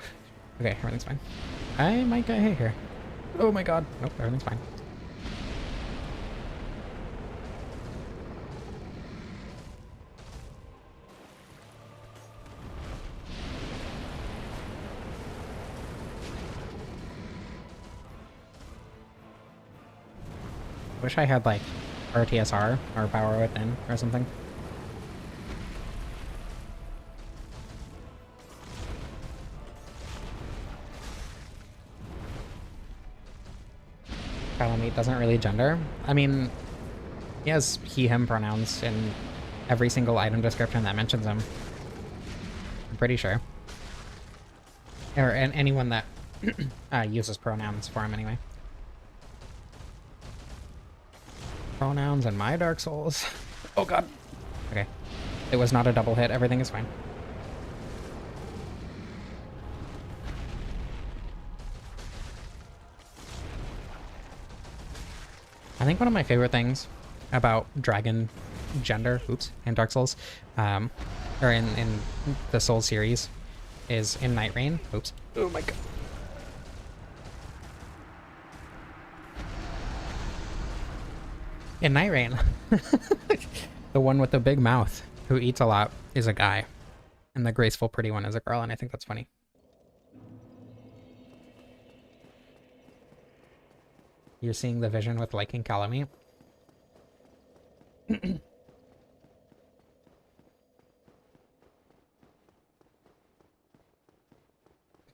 okay, everything's fine. I might get hit here. Oh my god. Nope, everything's fine. Wish I had like RTSR or power within or something. Calamite doesn't really gender. I mean, he has he/him pronouns in every single item description that mentions him. I'm pretty sure. Or anyone that uses pronouns for him anyway. Pronouns in my Dark Souls. Oh god. Okay. It was not a double hit. Everything is fine. I think one of my favorite things about dragon gender, in Dark Souls, or in the Souls series, is in Night Rain. Oh my god. In Night Rain, the one with the big mouth who eats a lot is a guy, and the graceful pretty one is a girl, and I think that's funny. You're seeing the vision with liking Calamite.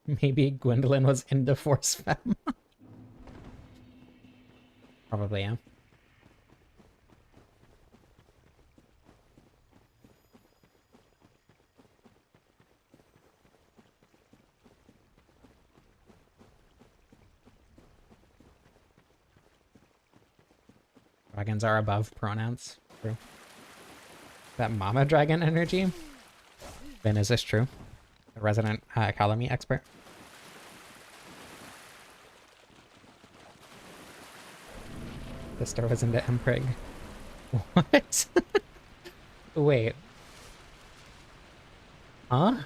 Maybe Gwendolyn was into Force Femme. Probably, yeah. Dragons are above pronouns. True. That mama dragon energy? Ben, is this true? A resident Calamite expert. Sister was into Emprig. What? Wait. Huh?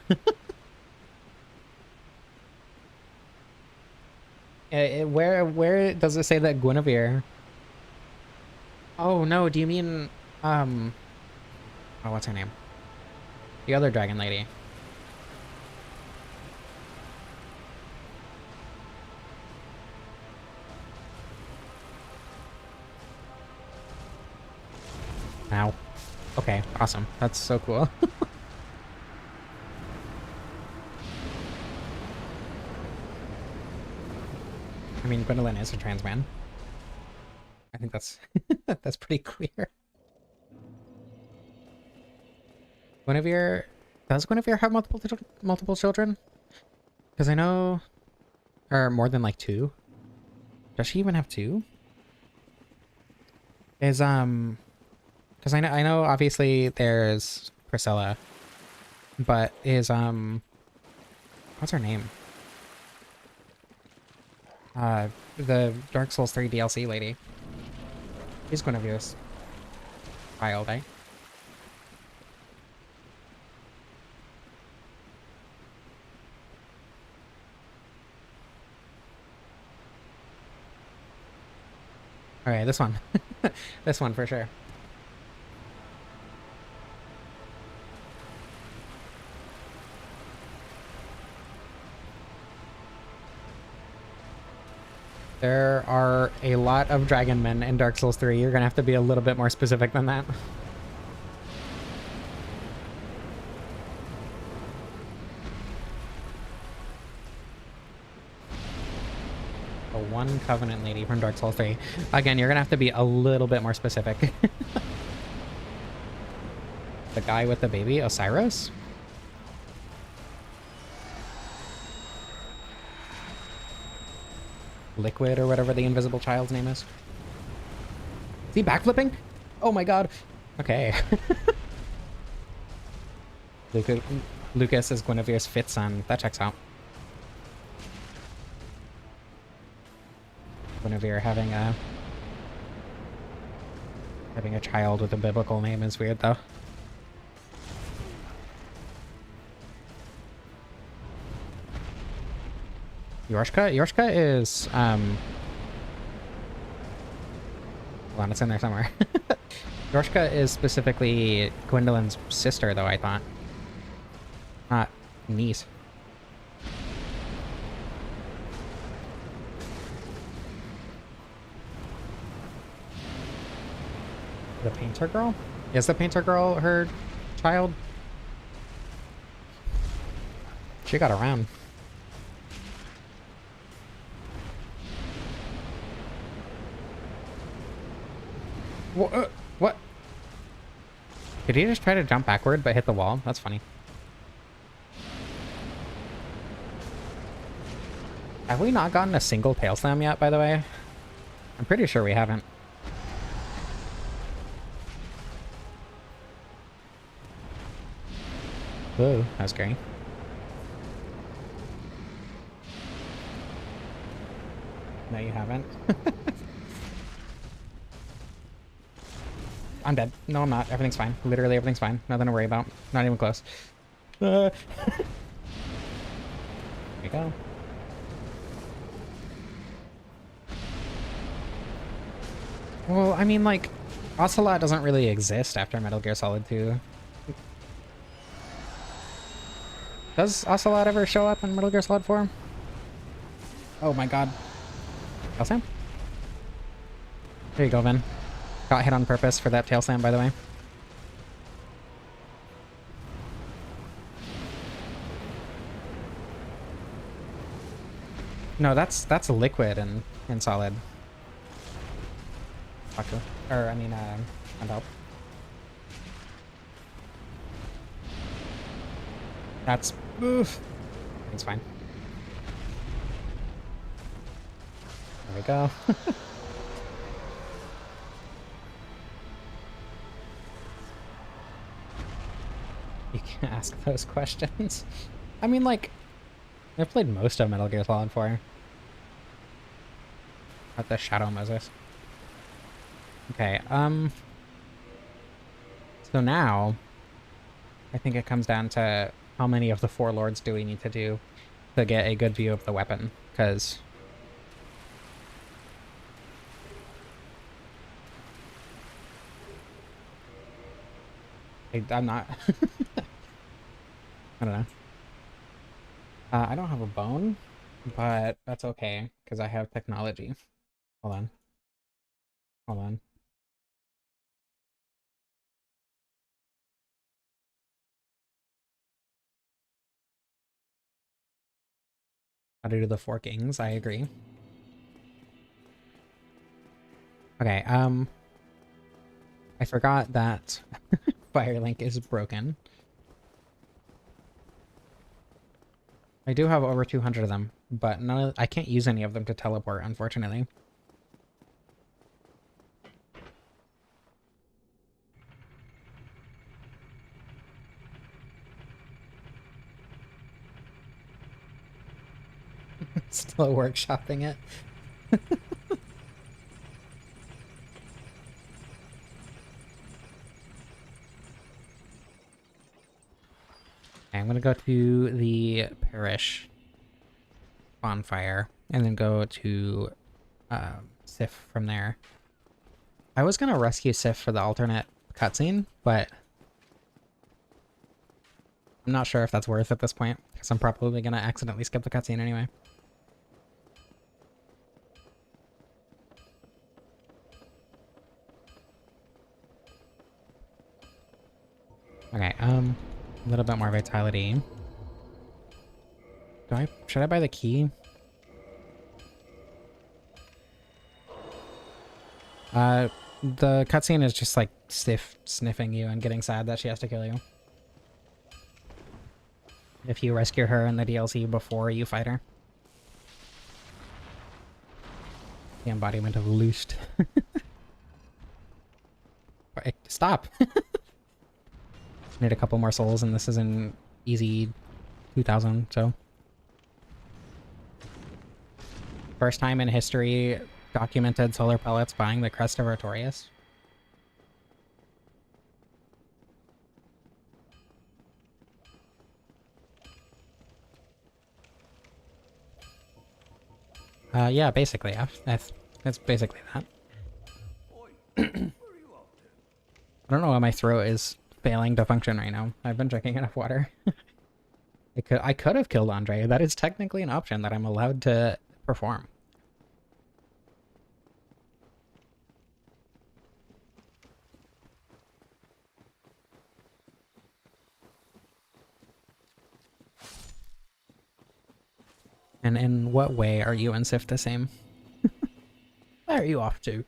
Where does it say that Guinevere? Oh no, do you mean oh, what's her name? The other dragon lady. Ow. Okay, awesome. That's so cool. I mean, Gwendolyn is a trans man. I think that's that's pretty clear. Guinevere, does Guinevere have multiple children? Because I know, or more than like two. Does she even have two? Is because I know obviously there's Priscilla, but is what's her name? The Dark Souls 3 DLC lady. She's Guinevere's child, eh? Okay, this one. This one for sure. There are a lot of dragon men in Dark Souls 3. You're gonna have to be a little bit more specific than that. The one Covenant lady from Dark Souls 3. Again, you're gonna have to be a little bit more specific. The guy with the baby, Osiris? Liquid or whatever the invisible child's name is. Is he backflipping? Oh my god. Okay. Lucas is Guinevere's fifth son. That checks out. Guinevere having a child with a biblical name is weird though. Yorshka is hold on, it's in there somewhere. Yorshka is specifically Gwendolyn's sister though, I thought. Not niece. The painter girl? Is the painter girl her child? She got around. What? Did he just try to jump backward but hit the wall? That's funny. Have we not gotten a single tail slam yet, by the way? I'm pretty sure we haven't. Whoa, that was scary. No, you haven't. I'm dead. No, I'm not. Everything's fine. Literally everything's fine. Nothing to worry about. Not even close. There we go. Well, I mean, like, Ocelot doesn't really exist after Metal Gear Solid 2. Does Ocelot ever show up in Metal Gear Solid 4? Oh my god. Tail slam? There you go, Vin. Got hit on purpose for that tail slam, by the way. No, that's liquid and solid. Taco. Or, I mean, help. That's... Oof. It's fine. There we go. You can ask those questions. I mean, like, I've played most of Metal Gear Solid 4. At the Shadow Moses. Okay, so now, I think it comes down to how many of the four lords do we need to do to get a good view of the weapon, because... I'm not... I don't know. I don't have a bone, but that's okay, because I have technology. Hold on. Hold on. How to do the four kings, I agree. Okay, I forgot that Firelink is broken. I do have over 200 of them, but I can't use any of them to teleport, unfortunately. Still workshopping it. I'm gonna go to the parish bonfire and then go to Sif from there. I was gonna rescue Sif for the alternate cutscene, but I'm not sure if that's worth at this point, because I'm probably gonna accidentally skip the cutscene anyway. Okay, a little bit more vitality. Should I buy the key? The cutscene is just like sniffing you and getting sad that she has to kill you. If you rescue her in the DLC before you fight her. The embodiment of loosed. Stop! Need a couple more souls, and this is an easy 2000, so. First time in history documented solar pellets buying the crest of Artorias. Yeah, basically, yeah. That's basically that. I don't know why my throat is failing to function right now. I've been drinking enough water. I could have killed Andre. That is technically an option that I'm allowed to perform. And in what way are you and Sif the same? Where are you off to?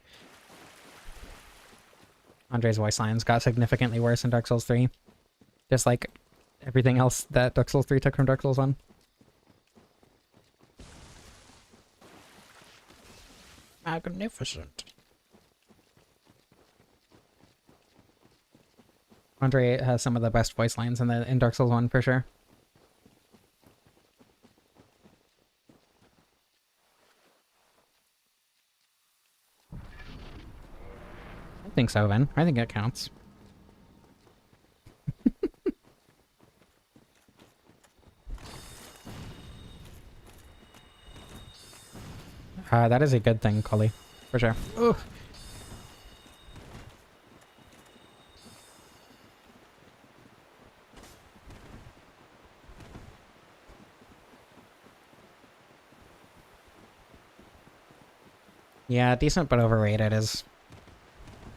Andre's voice lines got significantly worse in Dark Souls 3. Just like everything else that Dark Souls 3 took from Dark Souls 1. Magnificent. Andre has some of the best voice lines in Dark Souls 1 for sure. I think so, Vin. I think it counts. That is a good thing, Cully. For sure. Ooh. Yeah, decent but overrated is...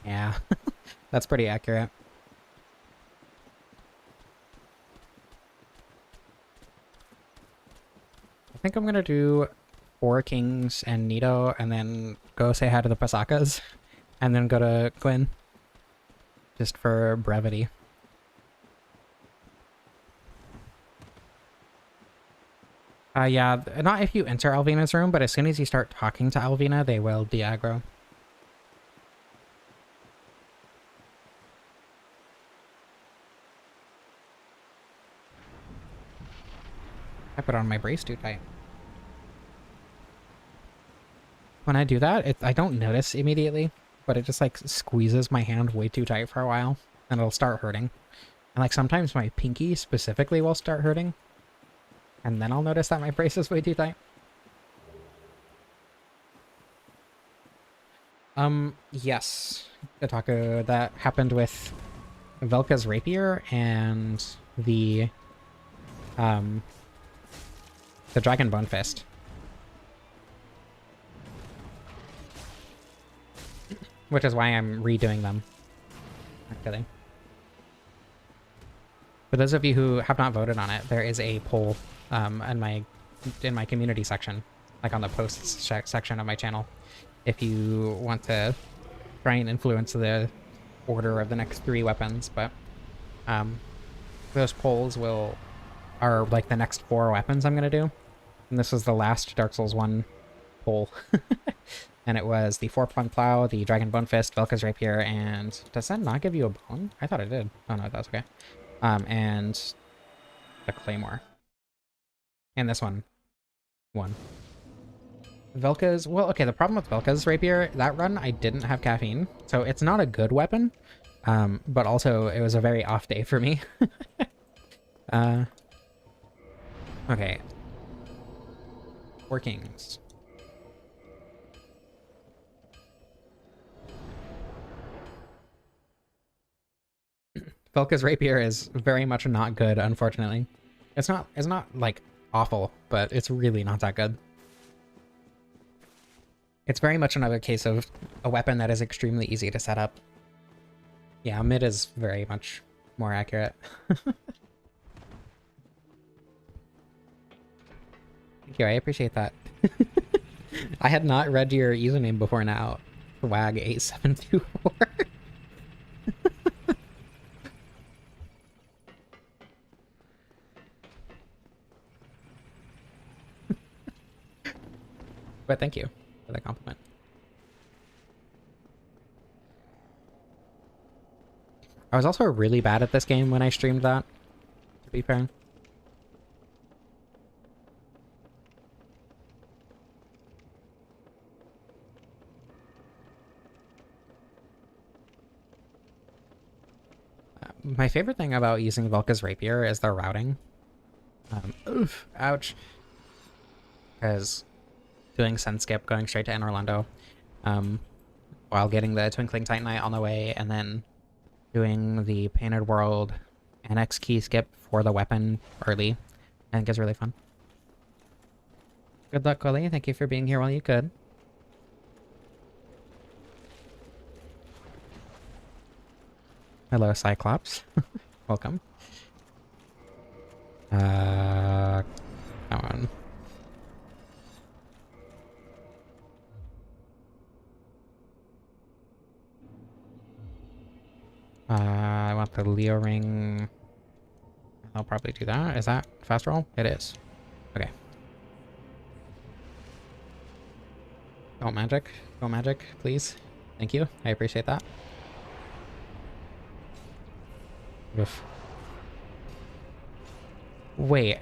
Yeah, that's pretty accurate. I think I'm gonna do 4 Kings and Nito, and then go say hi to the Pasakas, and then go to Gwyn. Just for brevity. Yeah, not if you enter Alvina's room, but as soon as you start talking to Alvina, they will de-aggro. I put on my brace too tight. When I do that, I don't notice immediately, but it just like squeezes my hand way too tight for a while, and it'll start hurting. And like sometimes my pinky specifically will start hurting, and then I'll notice that my brace is way too tight. Yes, Kotaku, that happened with Velka's rapier and the Dragon Bone Fist. Which is why I'm redoing them, actually. For those of you who have not voted on it, there is a poll in my in my community section, like on the posts section of my channel, if you want to try and influence the order of the next 3 weapons. But those polls are like the next 4 weapons I'm gonna do, and this is the last Dark Souls 1 poll. And it was the 4-pronged plow, the dragon bone fist, Velka's rapier, and does that not give you a bone? I thought it did. Oh no, that's okay. And the claymore. And this one won. Velka's, well, okay, the problem with Velka's rapier, that run I didn't have caffeine, so it's not a good weapon, but also it was a very off day for me. Okay. Workings. Velka's rapier is very much not good, unfortunately. It's not like awful, but it's really not that good. It's very much another case of a weapon that is extremely easy to set up. Yeah, mid is very much more accurate. Thank you, I appreciate that. I had not read your username before now. Swag8724. But thank you for that compliment. I was also really bad at this game when I streamed that, to be fair. My favorite thing about using Velka's rapier is their routing. Oof, ouch. Because doing Sun Skip, going straight to Anor Londo, while getting the Twinkling Titanite on the way, and then doing the Painted World Annex Key Skip for the weapon early, I think is really fun. Good luck, Coley. Thank you for being here while you could. Hello, Cyclops. Welcome. Come on. I want the Leo ring. I'll probably do that. Is that fast roll? It is. Okay. Don't magic. Go magic, please. Thank you. I appreciate that. Oof. Wait.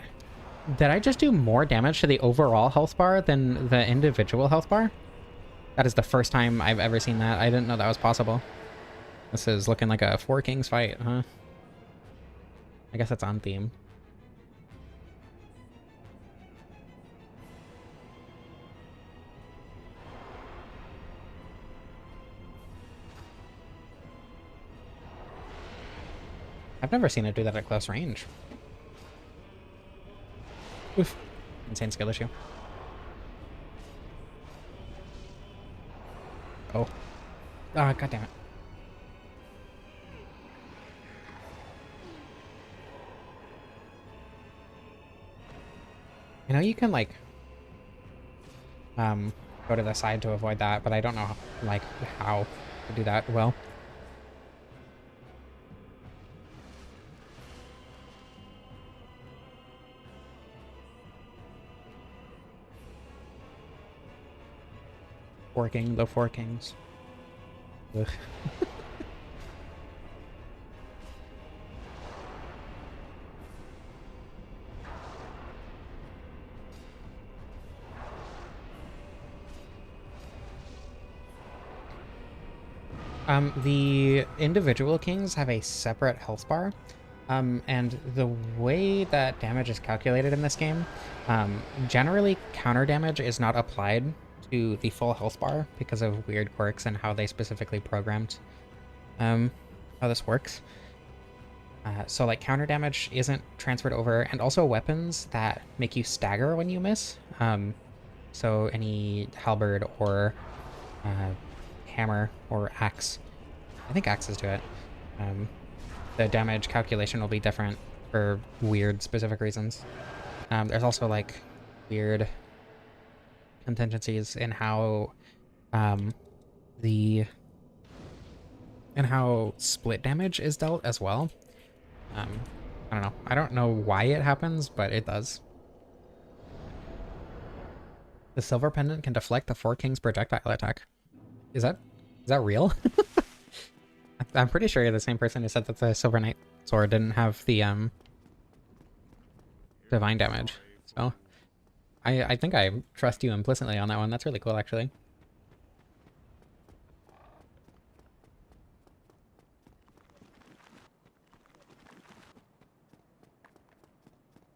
Did I just do more damage to the overall health bar than the individual health bar? That is the first time I've ever seen that. I didn't know that was possible. This is looking like a 4 Kings fight, huh? I guess that's on theme. I've never seen it do that at close range. Oof. Insane skill issue. Oh. Ah, god damn it. You know, you can, like, go to the side to avoid that, but I don't know, like, how to do that well. Forking the 4 Kings. Ugh. The individual kings have a separate health bar, and the way that damage is calculated in this game, generally counter damage is not applied to the full health bar because of weird quirks and how they specifically programmed how this works. So like counter damage isn't transferred over, and also weapons that make you stagger when you miss. So any halberd or hammer or axe, I think axes do it. The damage calculation will be different for weird specific reasons. There's also like weird contingencies in how um, the how split damage is dealt as well. I don't know. I don't know why it happens, but it does. The silver pendant can deflect the Four Kings projectile attack. Is that real? I'm pretty sure you're the same person who said that the Silver Knight sword didn't have the divine damage. So I think I trust you implicitly on that one. That's really cool, actually.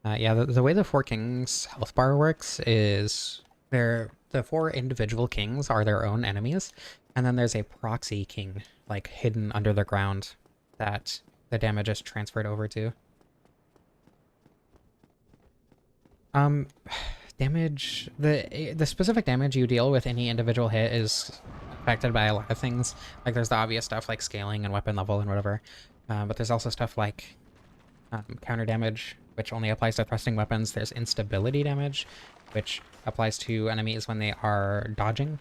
Yeah, the way the Four Kings health bar works is the four individual kings are their own enemies, and then there's a proxy king, like, hidden under the ground that the damage is transferred over to. Damage, the specific damage you deal with any individual hit is affected by a lot of things. Like, there's the obvious stuff like scaling and weapon level and whatever, but there's also stuff like counter damage, which only applies to thrusting weapons. There's instability damage, which applies to enemies when they are dodging,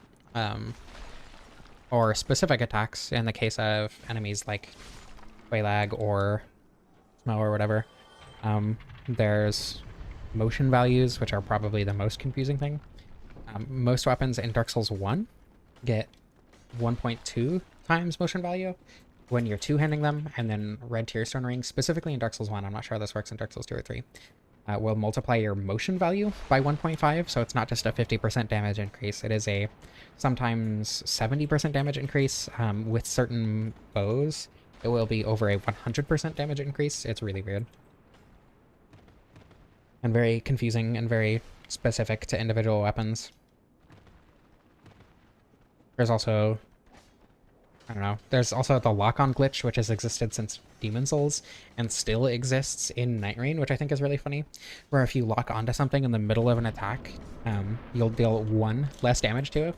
or specific attacks in the case of enemies like Quaylag or Smo or whatever. There's motion values, which are probably the most confusing thing. Most weapons in Dark Souls 1 get 1.2 times motion value when you're two-handing them, and then red tearstone rings, specifically in Dark Souls 1, I'm not sure how this works in Dark Souls 2 or 3, will multiply your motion value by 1.5, so it's not just a 50% damage increase, it is a sometimes 70% damage increase. With certain bows, it will be over a 100% damage increase. It's really weird. And very confusing and very specific to individual weapons. There's also, I don't know, there's also the lock-on glitch, which has existed since Demon Souls and still exists in Night Rain, which I think is really funny, where if you lock onto something in the middle of an attack, you'll deal 1 less damage to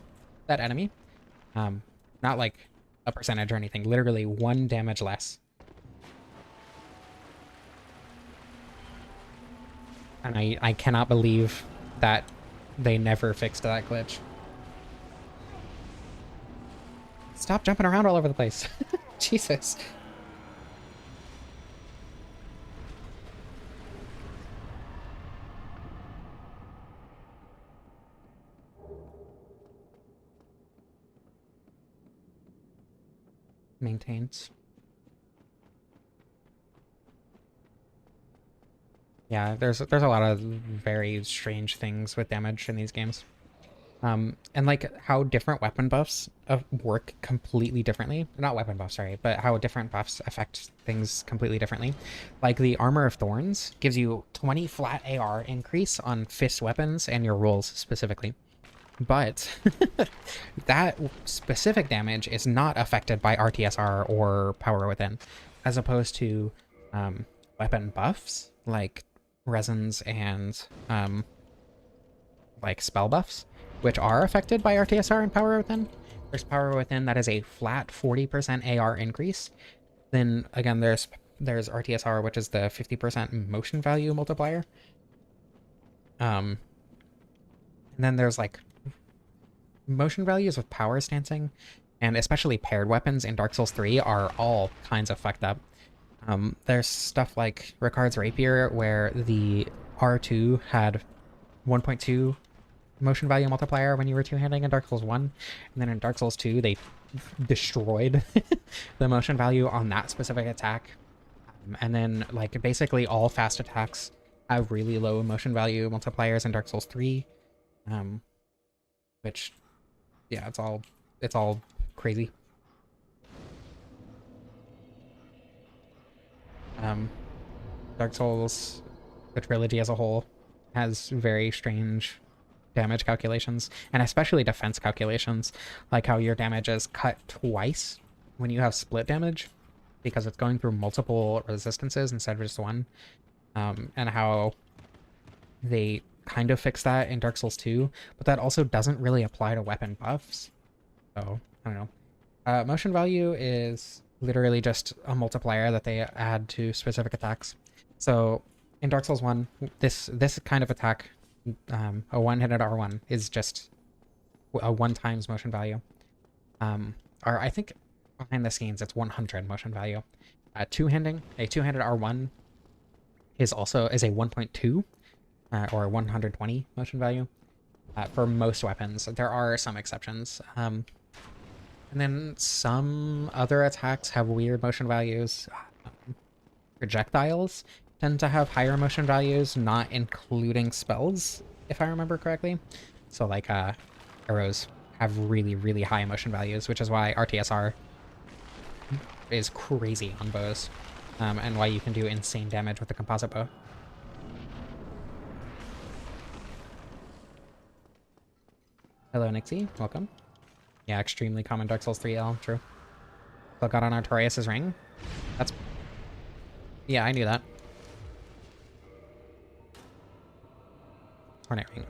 that enemy. Not like a percentage or anything, literally 1 damage less. And I cannot believe that they never fixed that glitch. Stop jumping around all over the place. Jesus. Maintains. Yeah, there's a lot of very strange things with damage in these games. And like how different weapon buffs work completely differently. Not weapon buffs, sorry, but how different buffs affect things completely differently. Like the Armor of Thorns gives you 20 flat AR increase on fist weapons and your rolls specifically. But that specific damage is not affected by RTSR or Power Within, as opposed to weapon buffs like resins and like spell buffs, which are affected by RTSR and Power Within. There's Power Within that is a flat 40% AR increase. Then again, there's RTSR, which is the 50% motion value multiplier. And then there's like motion values with power stancing, and especially paired weapons in Dark Souls 3 are all kinds of fucked up. There's stuff like Ricard's Rapier, where the R2 had 1.2 motion value multiplier when you were two-handing in Dark Souls 1, and then in Dark Souls 2 they destroyed the motion value on that specific attack. And then like basically all fast attacks have really low motion value multipliers in Dark Souls 3, which, yeah, it's all crazy. Dark Souls, the trilogy as a whole, has very strange damage calculations, and especially defense calculations, like how your damage is cut twice when you have split damage, because it's going through multiple resistances instead of just one, and how they kind of fix that in Dark Souls 2, but that also doesn't really apply to weapon buffs. So, I don't know. Motion value is literally just a multiplier that they add to specific attacks. So in Dark Souls 1, this kind of attack A one-handed R1 is just a 1 times motion value. Or I think behind the scenes it's 100 motion value. A two-handed R1 is a 1.2 or 120 motion value for most weapons. There are some exceptions. And then some other attacks have weird motion values. Projectiles tend to have higher motion values, not including spells, if I remember correctly. So like arrows have really, really high motion values, which is why RTSR is crazy on bows, and why you can do insane damage with the composite bow. Hello, Nixie. Welcome. Yeah, extremely common Dark Souls 3L. True. Still got on Artorias' ring. That's... Yeah, I knew that. Hornet ring.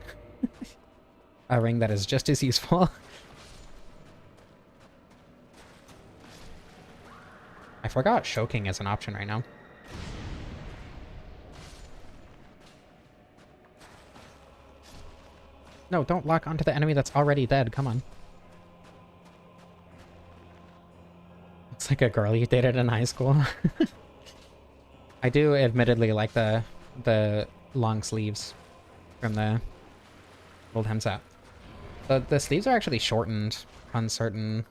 A ring that is just as useful. I forgot choking is an option right now. No, don't lock onto the enemy that's already dead. Come on. It's like a girl you dated in high school. I do admittedly like the long sleeves from the old hem set. The sleeves are actually shortened on certain...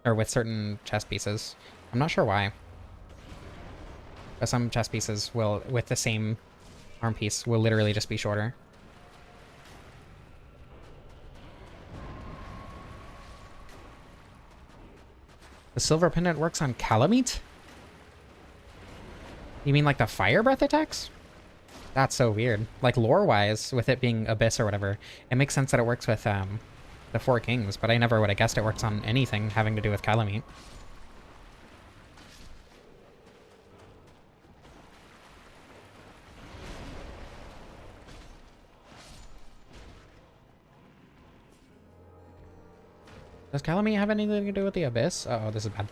or with certain chest pieces. I'm not sure why. But some chest pieces will, with the same arm piece, will literally just be shorter. The silver pendant works on Calamite? You mean like the fire breath attacks? That's so weird. Like lore-wise, with it being Abyss or whatever, it makes sense that it works with the Four Kings, but I never would have guessed it works on anything having to do with Calamite. Does Calamite have anything to do with the Abyss? Uh oh, this is bad.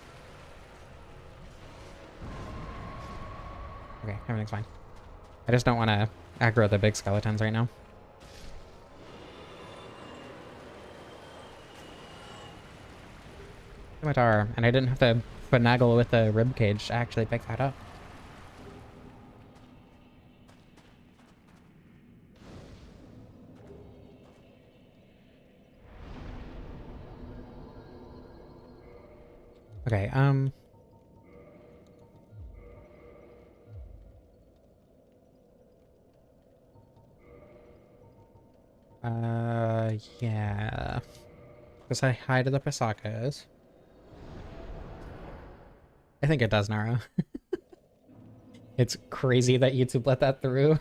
Okay, everything's fine. I just don't want to aggro the big skeletons right now. Scimitar, and I didn't have to finagle with the rib cage to actually pick that up. Okay, yeah. Does I hi to the Pasakas? I think it does, Nara. It's crazy that YouTube let that through.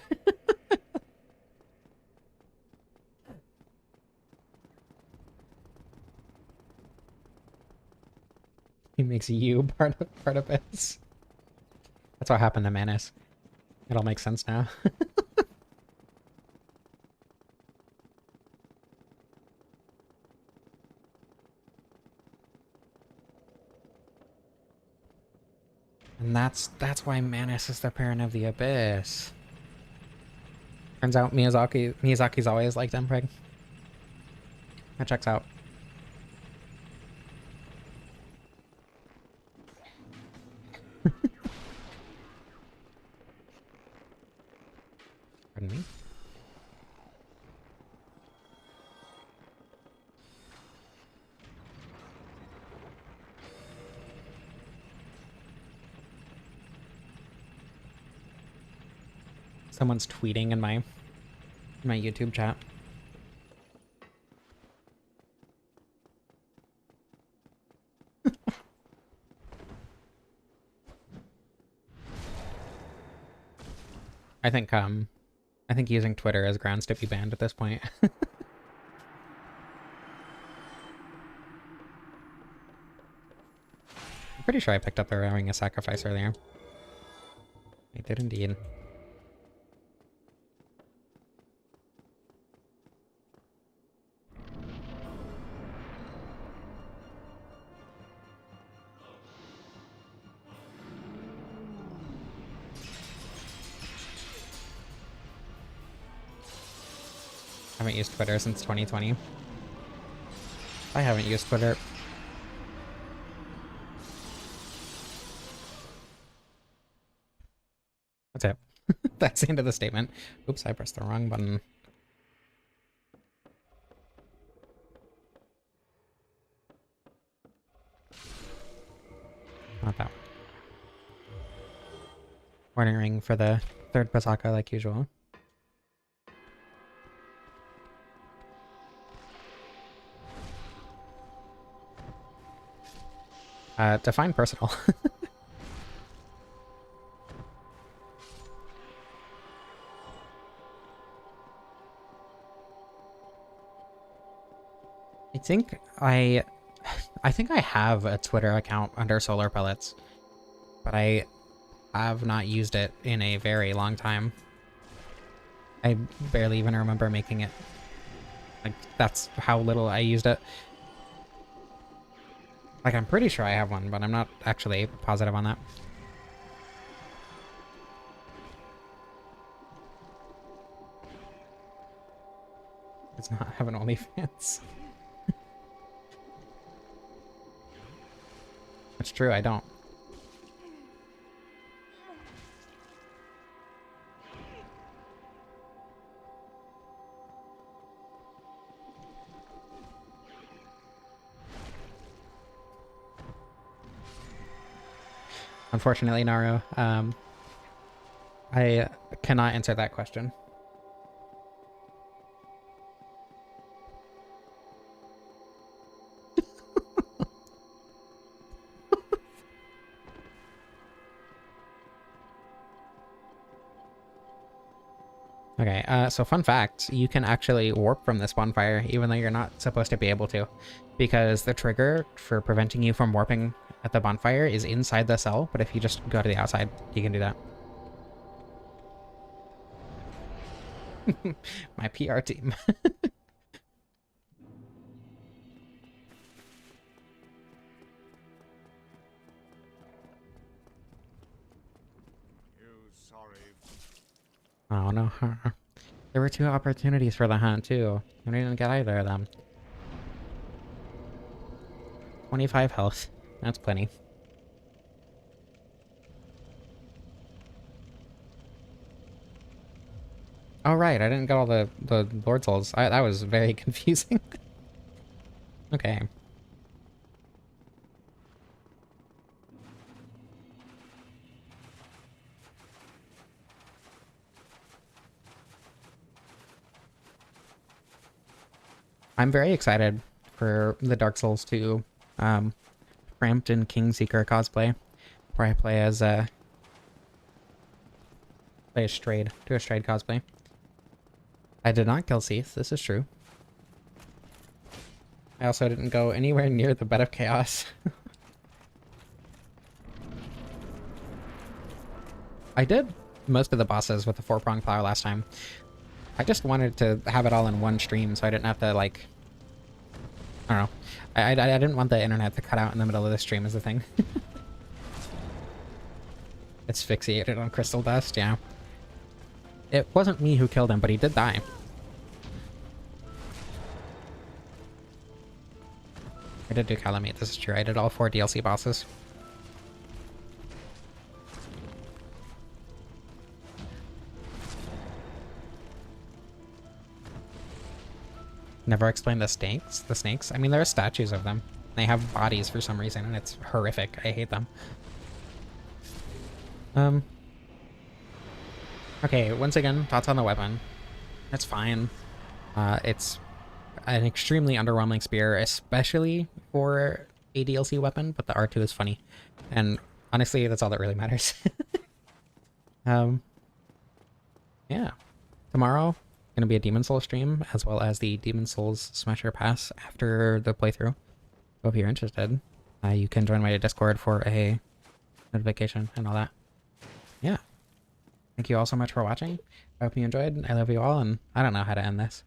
He makes you part of this. That's what happened to Manus. It all makes sense now. And that's why Manus is the parent of the Abyss. Turns out Miyazaki's always liked Mpreg. That checks out. Pardon me. Someone's tweeting in my YouTube chat. I think using Twitter as grounds to be banned at this point. I'm pretty sure I picked up the Ring of Sacrifice earlier. I did indeed. Haven't used Twitter since 2020. I haven't used Twitter. That's it. That's the end of the statement. Oops, I pressed the wrong button. Not that one. Warning ring for the third Pasaka like usual. Define personal. I think I have a Twitter account under Solar Pellets, but I have not used it in a very long time. I barely even remember making it. Like, that's how little I used it. Like, I'm pretty sure I have one, but I'm not actually positive on that. It's not have an OnlyFans. It's true, I don't. Unfortunately, Naru, I cannot answer that question. Okay, so fun fact, you can actually warp from this bonfire even though you're not supposed to be able to, because the trigger for preventing you from warping at the bonfire is inside the cell, but if you just go to the outside, you can do that. My PR team. Oh no. There were 2 opportunities for the hunt too. I didn't get either of them. 25 health. That's plenty. Oh right, I didn't get all the Lord Souls. That was very confusing. Okay. I'm very excited for the Dark Souls 2 Frampton Kingseeker cosplay, where I play as a Strayed, do a Strayed cosplay. I did not kill Seath, this is true. I also didn't go anywhere near the Bed of Chaos. I did most of the bosses with the 4-pronged plow last time. I just wanted to have it all in one stream so I didn't have to, like... I don't know. I didn't want the internet to cut out in the middle of the stream is the thing. Asphyxiated on crystal dust, yeah. It wasn't me who killed him, but he did die. I did do Calamite, this is true. I did all 4 DLC bosses. Never explained the snakes. The snakes? I mean, there are statues of them. They have bodies for some reason, and it's horrific. I hate them. Okay, once again, thoughts on the weapon. It's fine. It's an extremely underwhelming spear, especially for a DLC weapon, but the R2 is funny. And honestly, that's all that really matters. Yeah. Tomorrow, gonna be a Demon Souls stream, as well as the Demon Souls Smasher Pass after the playthrough. So if you're interested, you can join my Discord for a notification and all that. Yeah. Thank you all so much for watching. I hope you enjoyed. I love you all, and I don't know how to end this.